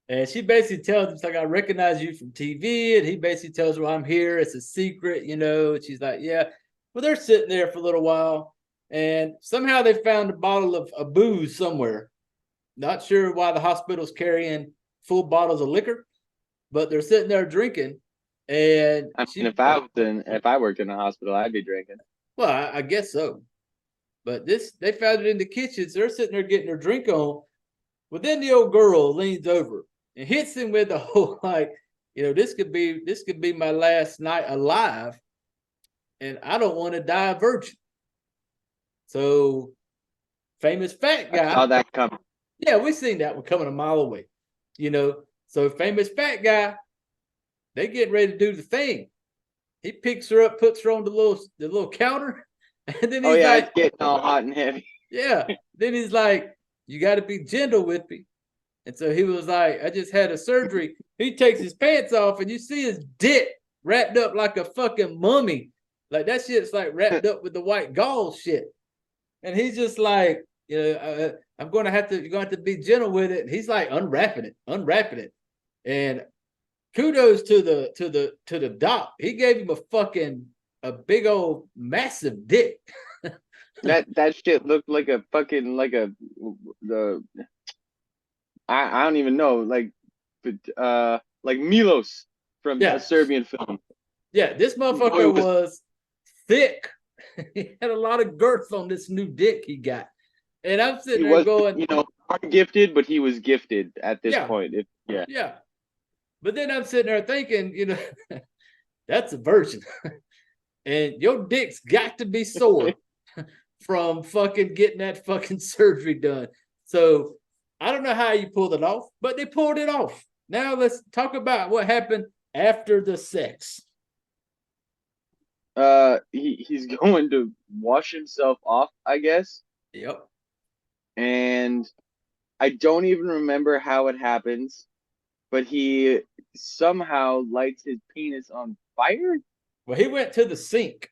And she basically tells him, it's like, I recognize you from TV. And he basically tells her, well, I'm here. It's a secret, And she's like, yeah. Well, they're sitting there for a little while. And somehow they found a bottle of booze somewhere. Not sure why the hospital's carrying full bottles of liquor, but they're sitting there drinking. And I mean, if I worked in a hospital, I'd be drinking. well, I guess so. But they found it in the kitchen. So they're sitting there getting their drink on. But then the old girl leans over and hits him with the whole like, this could be my last night alive, and I don't want to die a virgin. So famous fat guy. I saw that coming. Yeah, we seen that one coming a mile away. So famous fat guy, they get ready to do the thing. He picks her up, puts her on the little counter, and then he's like, it's getting all hot and heavy. Yeah. Then he's like, you got to be gentle with me. And so he was like, I just had a surgery. He takes his pants off and you see his dick wrapped up like a fucking mummy. Like that shit's like wrapped up with the white gauze shit. And he's just like, you're going to have to be gentle with it. And he's like unwrapping it. And kudos to the doc. He gave him a big old massive dick. That shit looked like a fucking I don't even know, like Milos from a Serbian film. Yeah, this motherfucker was thick. He had a lot of girth on this new dick he got. And I'm sitting there going, gifted, but he was gifted at this point. Yeah. But then I'm sitting there thinking, that's a virgin. And your dick's got to be sore from fucking getting that fucking surgery done. So I don't know how you pulled it off, but they pulled it off. Now let's talk about what happened after the sex. He's going to wash himself off, I guess. Yep. And I don't even remember how it happens, but he somehow lights his penis on fire. Well, he went to the sink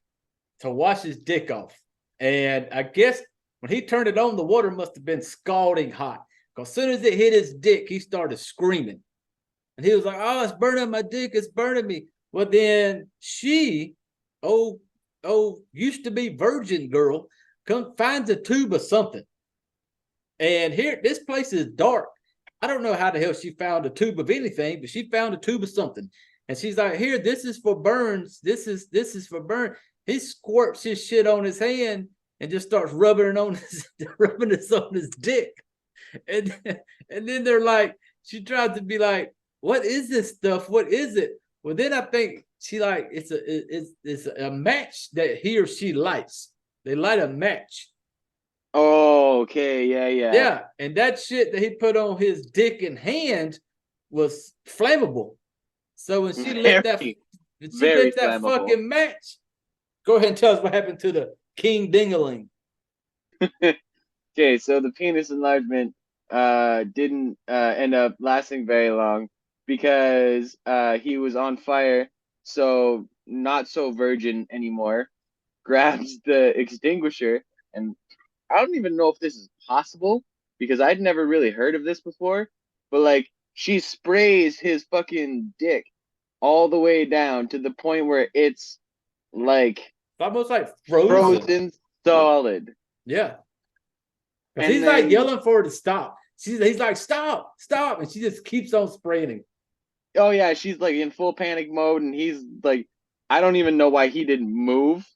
to wash his dick off. And I guess when he turned it on, the water must have been scalding hot. Because as soon as it hit his dick, he started screaming. And he was like, oh, it's burning my dick. It's burning me. Well, then she, used to be virgin girl, finds a tube of something. And here, this place is dark. I don't know how the hell she found a tube of anything, but she found a tube of something. And she's like, here, this is for burns. This is for burn. He squirts his shit on his hand and just starts rubbing this on his dick. And then they're like, she tries to be like, what is this stuff? What is it? Well, then I think she like, it's a match that he or she lights. They light a match. Oh, okay. Yeah. Yeah. And that shit that he put on his dick and hand was flammable. So when she lit that fucking match, go ahead and tell us what happened to the King Dingaling. Okay, so the penis enlargement didn't end up lasting very long because he was on fire, so not so virgin anymore, grabs the extinguisher, and I don't even know if this is possible because I'd never really heard of this before, but like she sprays his fucking dick all the way down to the point where it's like It's almost like frozen. frozen solid. Yeah. Because And he's like then, yelling for her to stop. He's like, stop, stop. And she just keeps on spraying him. oh yeah, she's like in full panic mode, and he's like, I don't even know why he didn't move.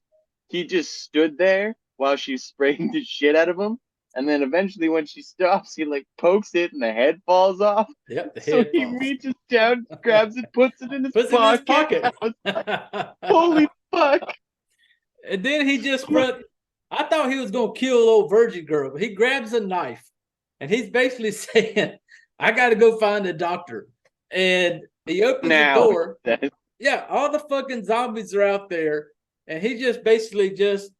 He just stood there while she's spraying the shit out of him. And then eventually, when she stops, he like pokes it, and the head falls off. Yep, the So head he falls. reaches down, grabs it, puts it in his Puts it in his pocket. pocket. I was like, holy fuck! And then he just run. I thought he was gonna kill a little virgin girl, but he grabs a knife and he's basically saying, I gotta go find a doctor. And he opens the Now, door. Yeah, all the fucking zombies are out there. And he just basically just,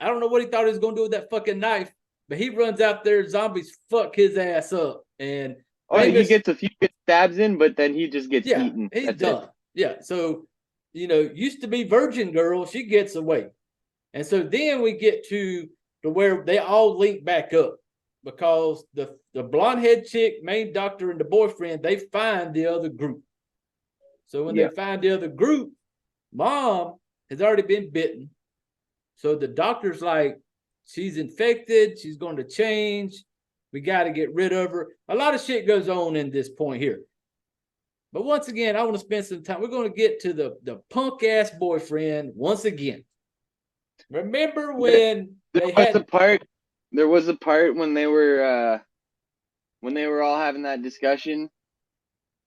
I don't know what he thought he was gonna do with that fucking knife, but he runs out there, zombies fuck his ass up. And oh, he gets a few stabs in, but then he just gets eaten. he's That's done. it. Yeah. So, used to be virgin girl, she gets away. And so then we get to where they all link back up because the blonde head chick, main doctor, and the boyfriend, they find the other group. So when they find the other group, mom has already been bitten. So the doctor's like, she's infected, she's going to change. We got to get rid of her. A lot of shit goes on in this point here. But once again, I want to spend some time. We're going to get to the punk ass boyfriend once again. Remember when there was a part when they were all having that discussion.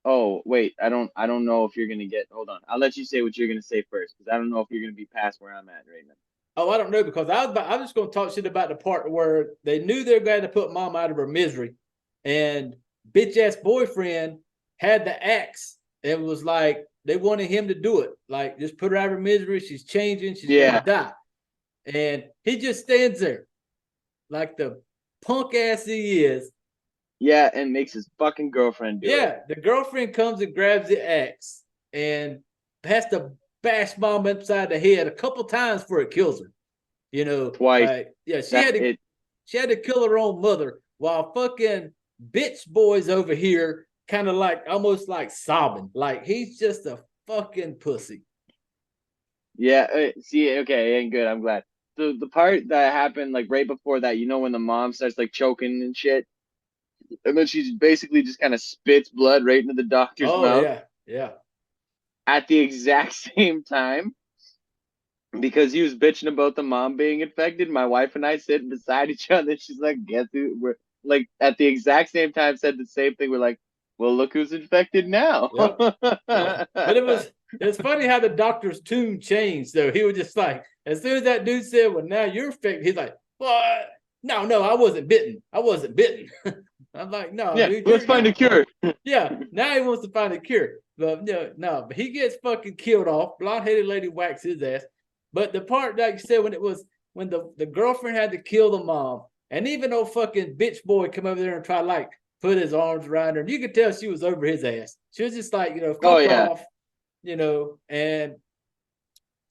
Oh wait, I don't know if you're gonna get. Hold on, I'll let you say what you're gonna say first because I don't know if you're gonna be past where I'm at right now. Oh, I don't know because I was just going to talk shit about the part where they knew they were going to put mom out of her misery, and bitch ass boyfriend had the axe and was like they wanted him to do it, like just put her out of her misery. She's changing. She's gonna die. And he just stands there like the punk ass he is. Yeah, and makes his fucking girlfriend do it. Yeah, the girlfriend comes and grabs the axe and has to bash mom upside the head a couple times before it kills her. Twice. Like, yeah, she had to kill her own mother while fucking bitch boys over here kind of like almost like sobbing. Like he's just a fucking pussy. Yeah, see, okay, and good. I'm glad. The part that happened like right before that, when the mom starts like choking and shit, and then she basically just kind of spits blood right into the doctor's mouth. Yeah. At the exact same time, because he was bitching about the mom being infected, my wife and I sitting beside each other. She's like, "Guess who?" We're like at the exact same time said the same thing. We're like, "Well, look who's infected now." Yep. But it's funny how the doctor's tune changed. So he was just like, as soon as that dude said, "Well, now you're infected," he's like, "What? No, I wasn't bitten. I wasn't bitten." I'm like, "No, yeah, dude, let's find a cure." Yeah, now he wants to find a cure. But no, but he gets fucking killed off. Blonde-headed lady whacks his ass. But the part like you said when the girlfriend had to kill the mom, and even though fucking bitch boy come over there and try like put his arms around her, and you could tell she was over his ass. She was just like, fuck off, and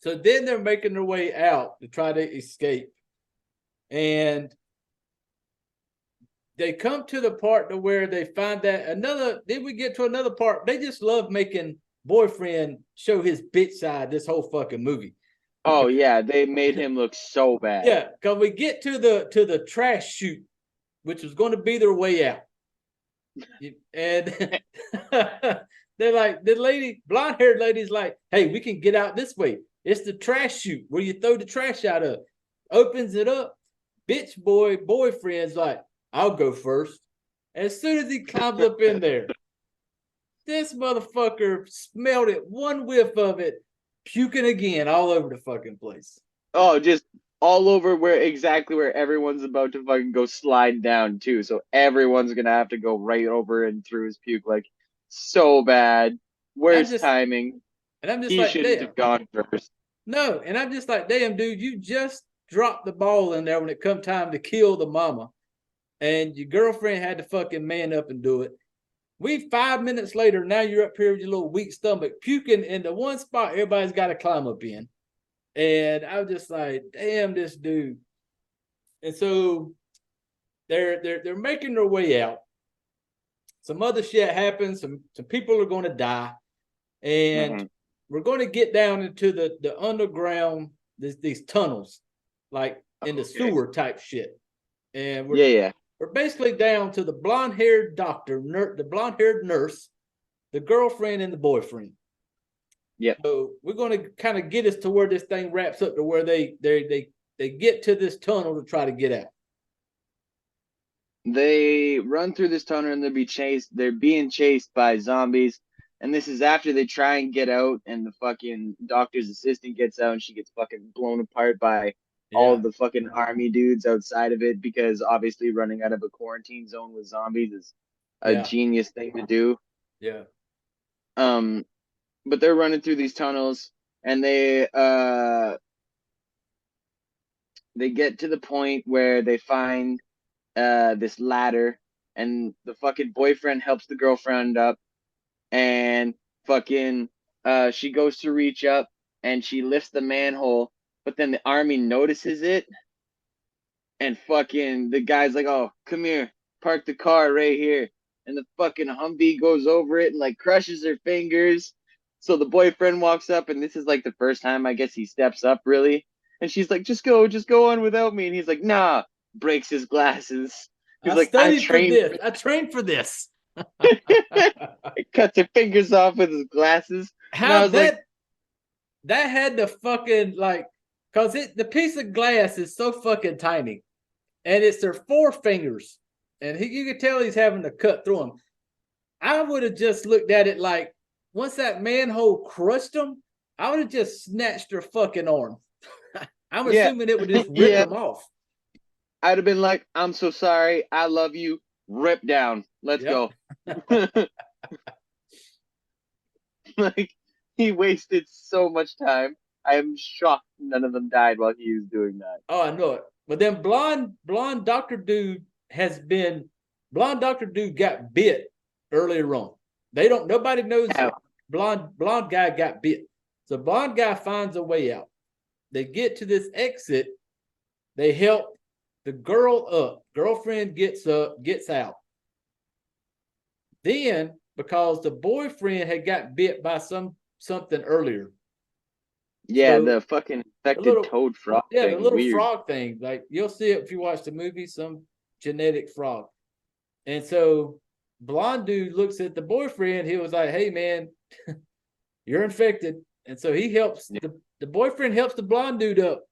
so then they're making their way out to try to escape. And they come to the part to where they find that then we get to another part. They just love making boyfriend show his bitch side this whole fucking movie. Oh yeah, they made him look so bad. Yeah, because we get to the trash chute, which was going to be their way out. And they're like, the blonde-haired lady's like, "Hey, we can get out this way. It's the trash chute where you throw the trash out of." Opens it up. Bitch boyfriend's like, "I'll go first." As soon as he climbs up in there, this motherfucker smelled it, one whiff of it, puking again all over the fucking place. Oh, just all over where everyone's about to fucking go slide down too. So everyone's gonna have to go right over and through his puke, like so bad. Worst timing. And I'm just he like, shouldn't have gone first. No, and I'm just like, damn, dude, you just dropped the ball in there when it come time to kill the mama, and your girlfriend had to fucking man up and do it. 5 minutes later, now you're up here with your little weak stomach, puking in the one spot everybody's got to climb up in. And I was just like, damn, this dude. And so they're making their way out. Some other shit happens. Some people are going to die. and we're going to get down into the underground, these tunnels, like in the sewer type shit. And we're basically down to the blonde-haired doctor, the blonde-haired nurse, the girlfriend, and the boyfriend. Yep. So we're going to kind of get us to where this thing wraps up, to where they get to this tunnel to try to get out. They run through this tunnel and they're being chased by zombies. And this is after they try and get out, and the fucking doctor's assistant gets out, and she gets fucking blown apart by all of the fucking army dudes outside of it, because obviously running out of a quarantine zone with zombies is a genius thing to do. Yeah. But they're running through these tunnels, and they get to the point where they find this ladder, and the fucking boyfriend helps the girlfriend up, and fucking she goes to reach up and she lifts the manhole, but then the army notices it, and fucking the guy's like, oh, come here, park the car right here, and the fucking Humvee goes over it and like crushes her fingers. So the boyfriend walks up, and this is like the first time I guess he steps up really, and she's like, just go on without me, and he's like, nah, breaks his glasses. He's like, I trained for this. Cuts her fingers off with his glasses. How that had to fucking like, cause the piece of glass is so fucking tiny, and it's their 4 fingers, and you can tell he's having to cut through them. I would have just looked at it like, once that manhole crushed them, I would have just snatched their fucking arm. I'm assuming it would just rip them off. I'd have been like, I'm so sorry, I love you, rip down, let's go. Like, he wasted so much time. I am shocked none of them died while he was doing that. Oh, I know it. But then blonde Dr. Dude got bit earlier on. Nobody knows blonde guy got bit. So blonde guy finds a way out. They get to this exit. They help the girl up. Girlfriend gets up, gets out. Then, because the boyfriend had got bit by something earlier. Yeah, so the fucking infected toad frog. Yeah, the little frog thing. Like, you'll see it if you watch the movie, some genetic frog. And so blonde dude looks at the boyfriend. He was like, hey man, you're infected. And so he helps the boyfriend helps the blonde dude up.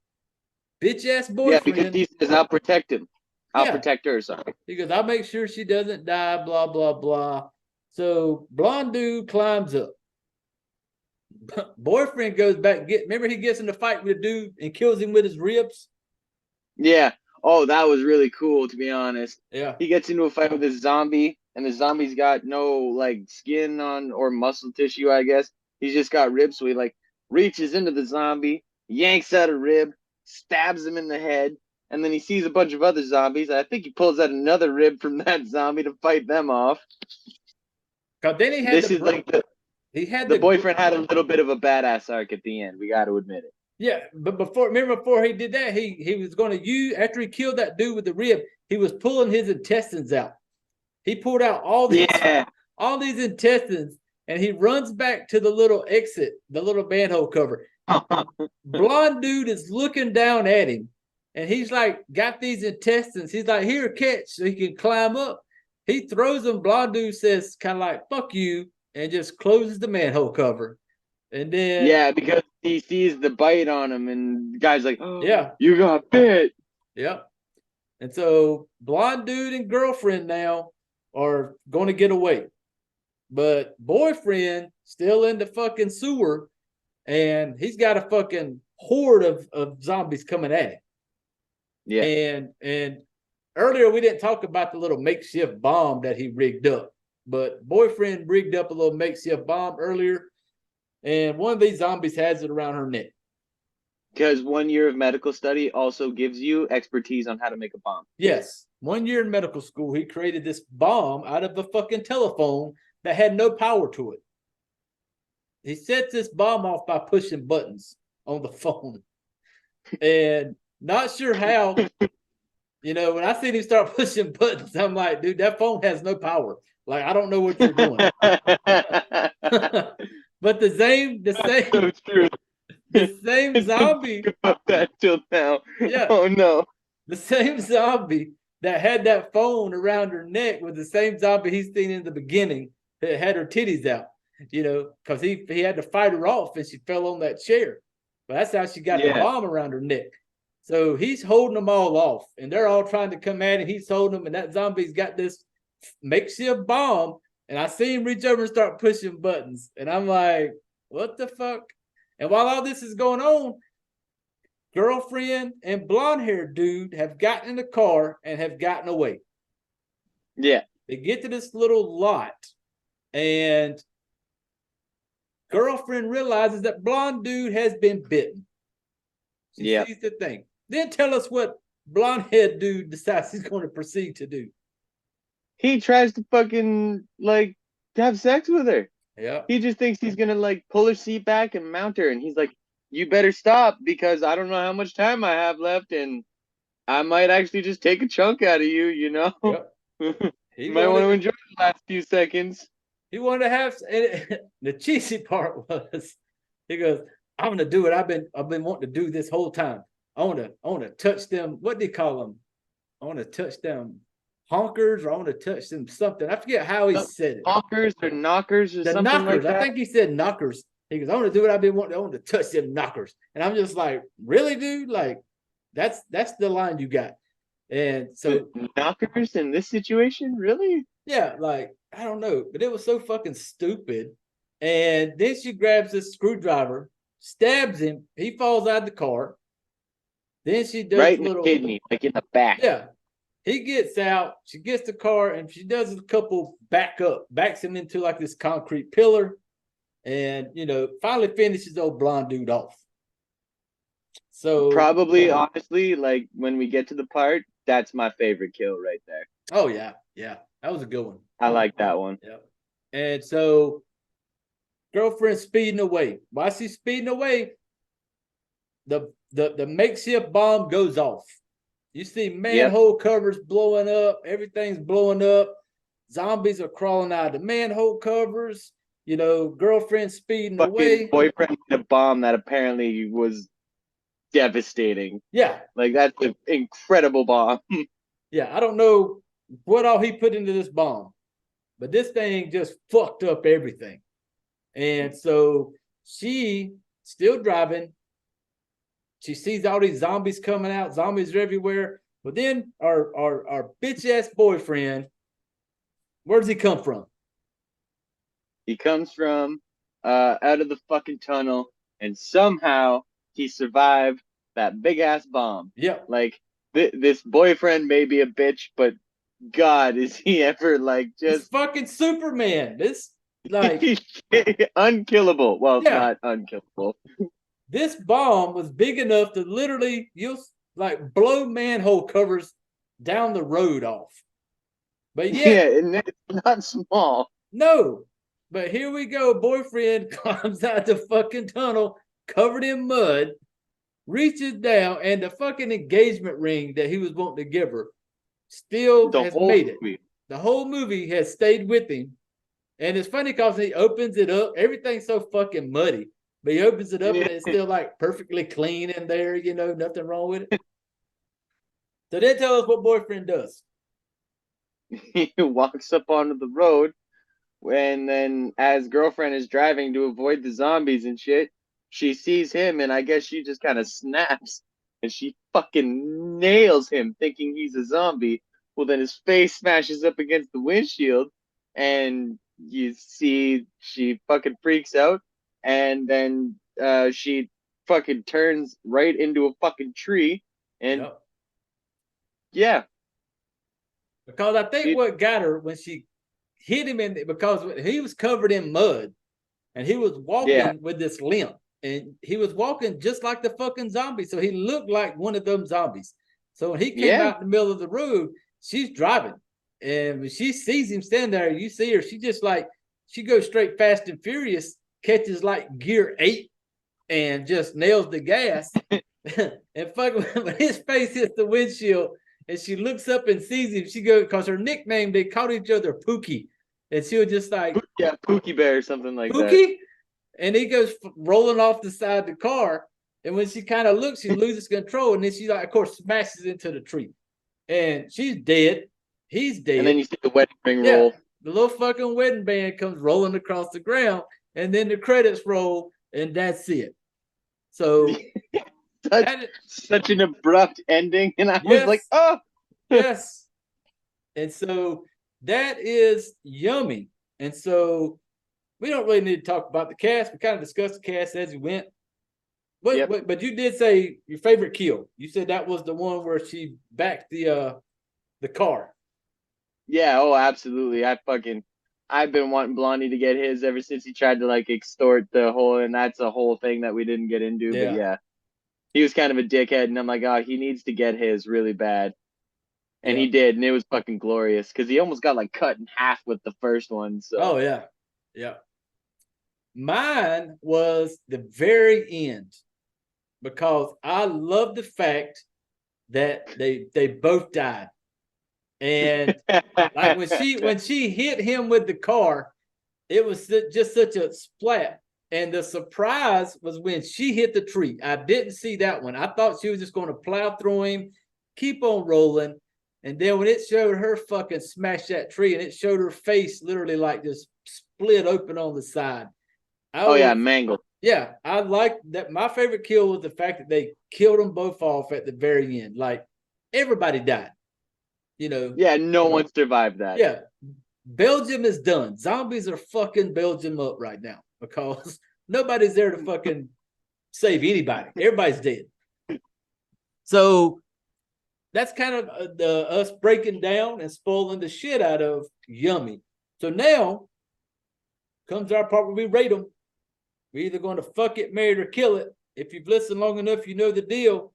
Bitch ass boyfriend. Yeah, because he says, I'll protect him. I'll protect her, sorry. He goes, I'll make sure she doesn't die, blah, blah, blah. So blonde dude climbs up. Boyfriend goes back. Remember he gets in the fight with the dude and kills him with his ribs? Yeah. Oh, that was really cool, to be honest. Yeah. He gets into a fight with this zombie, and the zombie's got no like skin on or muscle tissue, I guess. He's just got ribs, so he like reaches into the zombie, yanks out a rib, stabs him in the head, and then he sees a bunch of other zombies. I think he pulls out another rib from that zombie to fight them off. Cause then he had the boyfriend had a little bit of a badass arc at the end. We got to admit it. Yeah, but before he did that, he was going to use, after he killed that dude with the rib, he was pulling his intestines out. He pulled out all these intestines, and he runs back to the little exit, the little manhole cover. Blonde dude is looking down at him, and he's like, got these intestines. He's like, here, catch, so he can climb up. He throws them. Blonde dude says, kind of like, fuck you, and just closes the manhole cover. And then because he sees the bite on him, and the guy's like, oh, you got bit. Yep. And so blonde dude and girlfriend now are going to get away. But boyfriend still in the fucking sewer, and he's got a fucking horde of zombies coming at him. Yeah. And earlier we didn't talk about the little makeshift bomb that he rigged up. But boyfriend rigged up a little makeshift bomb earlier, and one of these zombies has it around her neck. Because 1 year of medical study also gives you expertise on how to make a bomb. Yes. 1 year in medical school, he created this bomb out of a fucking telephone that had no power to it. He sets this bomb off by pushing buttons on the phone. And not sure how, when I seen him start pushing buttons, I'm like, dude, that phone has no power. Like, I don't know what you're doing. But the That's so true. same I didn't zombie, think about that till now. yeah, Oh no. the same zombie that had that phone around her neck was the same zombie he's seen in the beginning that had her titties out, because he had to fight her off and she fell on that chair. But that's how she got the Yeah. bomb around her neck. So he's holding them all off and they're all trying to come at him. He's holding them, and that zombie's got this makeshift bomb. And I see him reach over and start pushing buttons. And I'm like, what the fuck? And while all this is going on, girlfriend and blonde haired dude have gotten in the car and have gotten away. Yeah. They get to this little lot, and girlfriend realizes that blonde dude has been bitten. She sees the thing. Then tell us what blonde head dude decides he's going to proceed to do. He tries to fucking like have sex with her. Yeah. He just thinks he's gonna like pull her seat back and mount her, and he's like, "You better stop because I don't know how much time I have left, and I might actually just take a chunk out of you. You know, Yep. you might want to enjoy the last few seconds." He wanted to have, and the cheesy part was, he goes, "I'm gonna do what I've been wanting to do this whole time. I want to touch them. What do you call them? I want to touch them honkers, or I want to touch them something. I forget how he said it. Honkers or knockers or The something knockers. like that. I think he said knockers. He goes, I want to do what I've been wanting. I want to touch them knockers. And I'm just like, really, dude? Like, that's the line you got. And so knockers in this situation, really? Yeah, like, I don't know, but it was so fucking stupid. And then she grabs this screwdriver, stabs him. He falls out of the car. Then she does right a little, in the kidney, like in the back. Yeah. He gets out. She gets the car, and she does a couple backs him into like this concrete pillar, and finally finishes old blonde dude off. So probably, honestly, like when we get to the part, that's my favorite kill right there. Oh yeah, that was a good one. I like that one. Yeah. And so girlfriend speeding away. While she's speeding away, the makeshift bomb goes off. You see manhole covers blowing up. Everything's blowing up. Zombies are crawling out of the manhole covers. Girlfriend speeding away. Boyfriend with a bomb that apparently was devastating. Yeah. Like, that's an incredible bomb. Yeah, I don't know what all he put into this bomb, but this thing just fucked up everything. And so she still driving. She sees all these zombies coming out. Zombies are everywhere. But then our bitch ass boyfriend, where does he come from? He comes from out of the fucking tunnel, and somehow he survived that big ass bomb. Yep. Like, this boyfriend may be a bitch, but God, is he ever like just it's fucking Superman? This like unkillable. Well, not unkillable. This bomb was big enough to literally like blow manhole covers down the road off. But and it's not small. No. But here we go. Boyfriend comes out the fucking tunnel covered in mud, reaches down, and the fucking engagement ring that he was wanting to give her still has made it. The whole movie has stayed with him. And it's funny because he opens it up. Everything's so fucking muddy. But he opens it up and it's still like perfectly clean in there, nothing wrong with it. So then tell us what boyfriend does. He walks up onto the road, and then as girlfriend is driving to avoid the zombies and shit, she sees him, and I guess she just kind of snaps, and she fucking nails him thinking he's a zombie. Well, then his face smashes up against the windshield, and you see she fucking freaks out, and then she fucking turns right into a fucking tree, and because I think what got her when she hit him because he was covered in mud and he was walking with this limp, and he was walking just like the fucking zombie. So he looked like one of them zombies. So when he came out in the middle of the road, she's driving, and when she sees him standing there, you see her, she goes straight Fast and Furious, catches like gear 8 and just nails the gas. And when his face hits the windshield and she looks up and sees him, she goes, because her nickname, they called each other Pookie. And she was just like, Pookie Bear or something like Pookie? and he goes rolling off the side of the car. And when she kind of looks, she loses control, and then she, like, of course, smashes into the tree, and she's dead. He's dead. And then you see the wedding ring yeah, roll. The little fucking wedding band comes rolling across the ground, and then the credits roll, and that's it. So such an abrupt ending, and I was like, oh, yes. And so that is Yummy. And so we don't really need to talk about the cast. We kind of discussed the cast as we went. But you did say your favorite kill. You said that was the one where she backed the car. Yeah, oh, absolutely. I've been wanting Blondie to get his ever since he tried to like extort the whole, and that's a whole thing that we didn't get into. Yeah. But yeah, he was kind of a dickhead, and I'm like, oh, he needs to get his really bad. And he did, and it was fucking glorious because he almost got like cut in half with the first one. So oh yeah. Mine was the very end, because I love the fact that they both died. And like when she hit him with the car, it was just such a splat. And the surprise was when she hit the tree. I didn't see that one. I thought she was just going to plow through him, keep on rolling. And then when it showed her fucking smash that tree, and it showed her face literally like just split open on the side. mangled. Yeah, I like that. My favorite kill was the fact that they killed them both off at the very end. Like, everybody died. Yeah, no one survived that. Yeah, Belgium is done. Zombies are fucking Belgium up right now because nobody's there to fucking save anybody. Everybody's dead. So that's kind of us breaking down and spoiling the shit out of Yummy. So now comes our part where we rate them. We're either going to fuck it, marry it, or kill it. If you've listened long enough, you know the deal.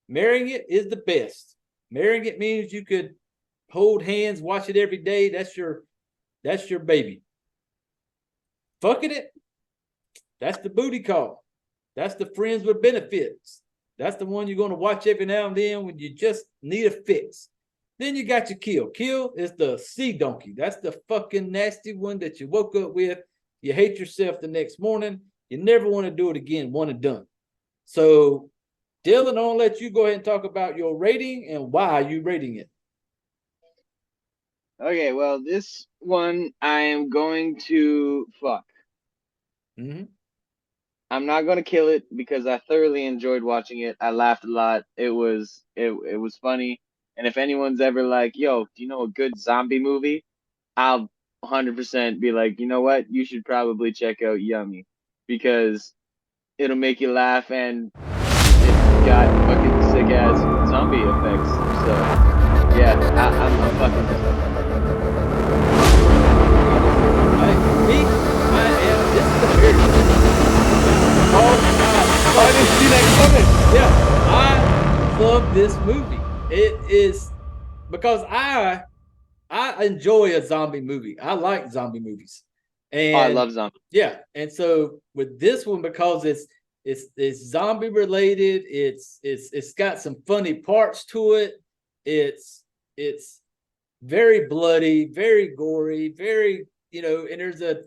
Marrying it is the best. Marrying it means you could hold hands, watch it every day. That's your baby. Fucking it, that's the booty call. That's the friends with benefits. That's the one you're going to watch every now and then when you just need a fix. Then you got your kill. Kill is the sea donkey. That's the fucking nasty one that you woke up with. You hate yourself the next morning. You never want to do it again. One and done. So, Dylan, I'll let you go ahead and talk about your rating and why you rating it. Okay, well, this one I am going to fuck. Mm-hmm. I'm not going to kill it because I thoroughly enjoyed watching it. I laughed a lot. It was funny. And if anyone's ever like, yo, do you know a good zombie movie? I'll 100% be like, you know what? You should probably check out Yummy because it'll make you laugh and it's got fucking sick ass zombie effects. So yeah, I'm fucking this one. This is the very I didn't see that coming. Yeah, I love this movie. It is because I enjoy a zombie movie. I like zombie movies, and I love zombies. Yeah, and so with this one, because it's zombie related, it's got some funny parts to it. It's very bloody, very gory, very and there's a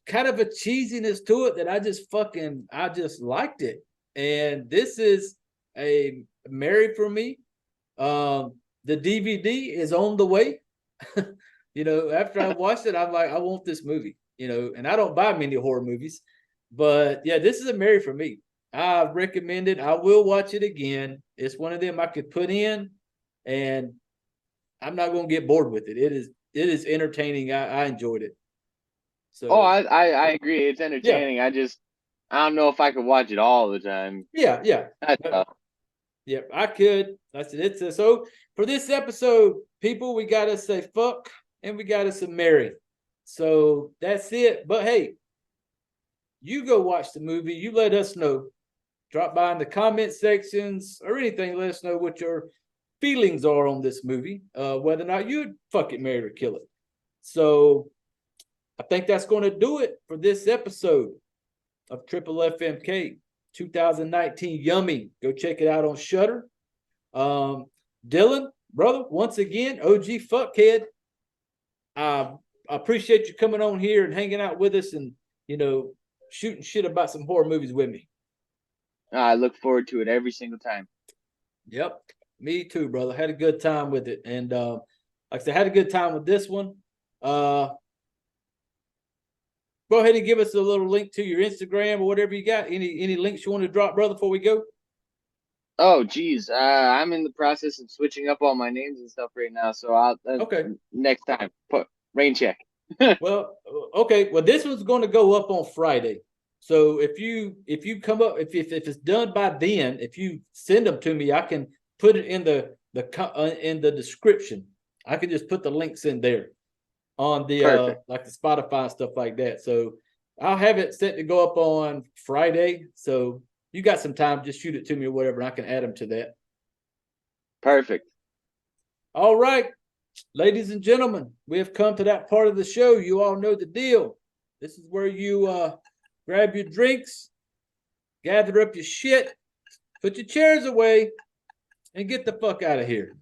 kind of a cheesiness to it that I just liked it. And this is a Mary for me. The DVD is on the way. After I watched it, I'm like, I want this movie, and I don't buy many horror movies, but yeah, this is a Mary for me. I recommend it. I will watch it again. It's one of them I could put in, and I'm not going to get bored with it. It is entertaining. I enjoyed it. So I agree. It's entertaining. Yeah. I don't know if I could watch it all the time. Yeah. Yeah, I could. I said it's so for this episode, people, we gotta say fuck and we gotta say marry. So that's it. But hey, you go watch the movie. You let us know. Drop by in the comment sections or anything. Let us know what your feelings are on this movie. Whether or not you'd fuck it, marry, or kill it. So I think that's going to do it for this episode of Triple FMK 2019 Yummy. Go check it out on Shudder. Dylan, brother, once again, OG fuckhead. I appreciate you coming on here and hanging out with us and shooting shit about some horror movies with me. I look forward to it every single time. Yep. Me too, brother. Had a good time with it. And like I said, had a good time with this one. Go ahead and give us a little link to your Instagram or whatever you got. Any links you want to drop, brother, before we go? Oh, geez. I'm in the process of switching up all my names and stuff right now. So I'll Okay. next time put rain check. Well, okay. Well, this one's going to go up on Friday. So if you come up if it's done by then, if you send them to me, I can put it in the description. I can just put the links in there on the Perfect. like the Spotify and stuff like that. So I'll have it set to go up on Friday. So you got some time, just shoot it to me or whatever, and I can add them to that. Perfect. All right, ladies and gentlemen, we have come to that part of the show. You all know the deal. This is where you grab your drinks, gather up your shit, put your chairs away, and get the fuck out of here.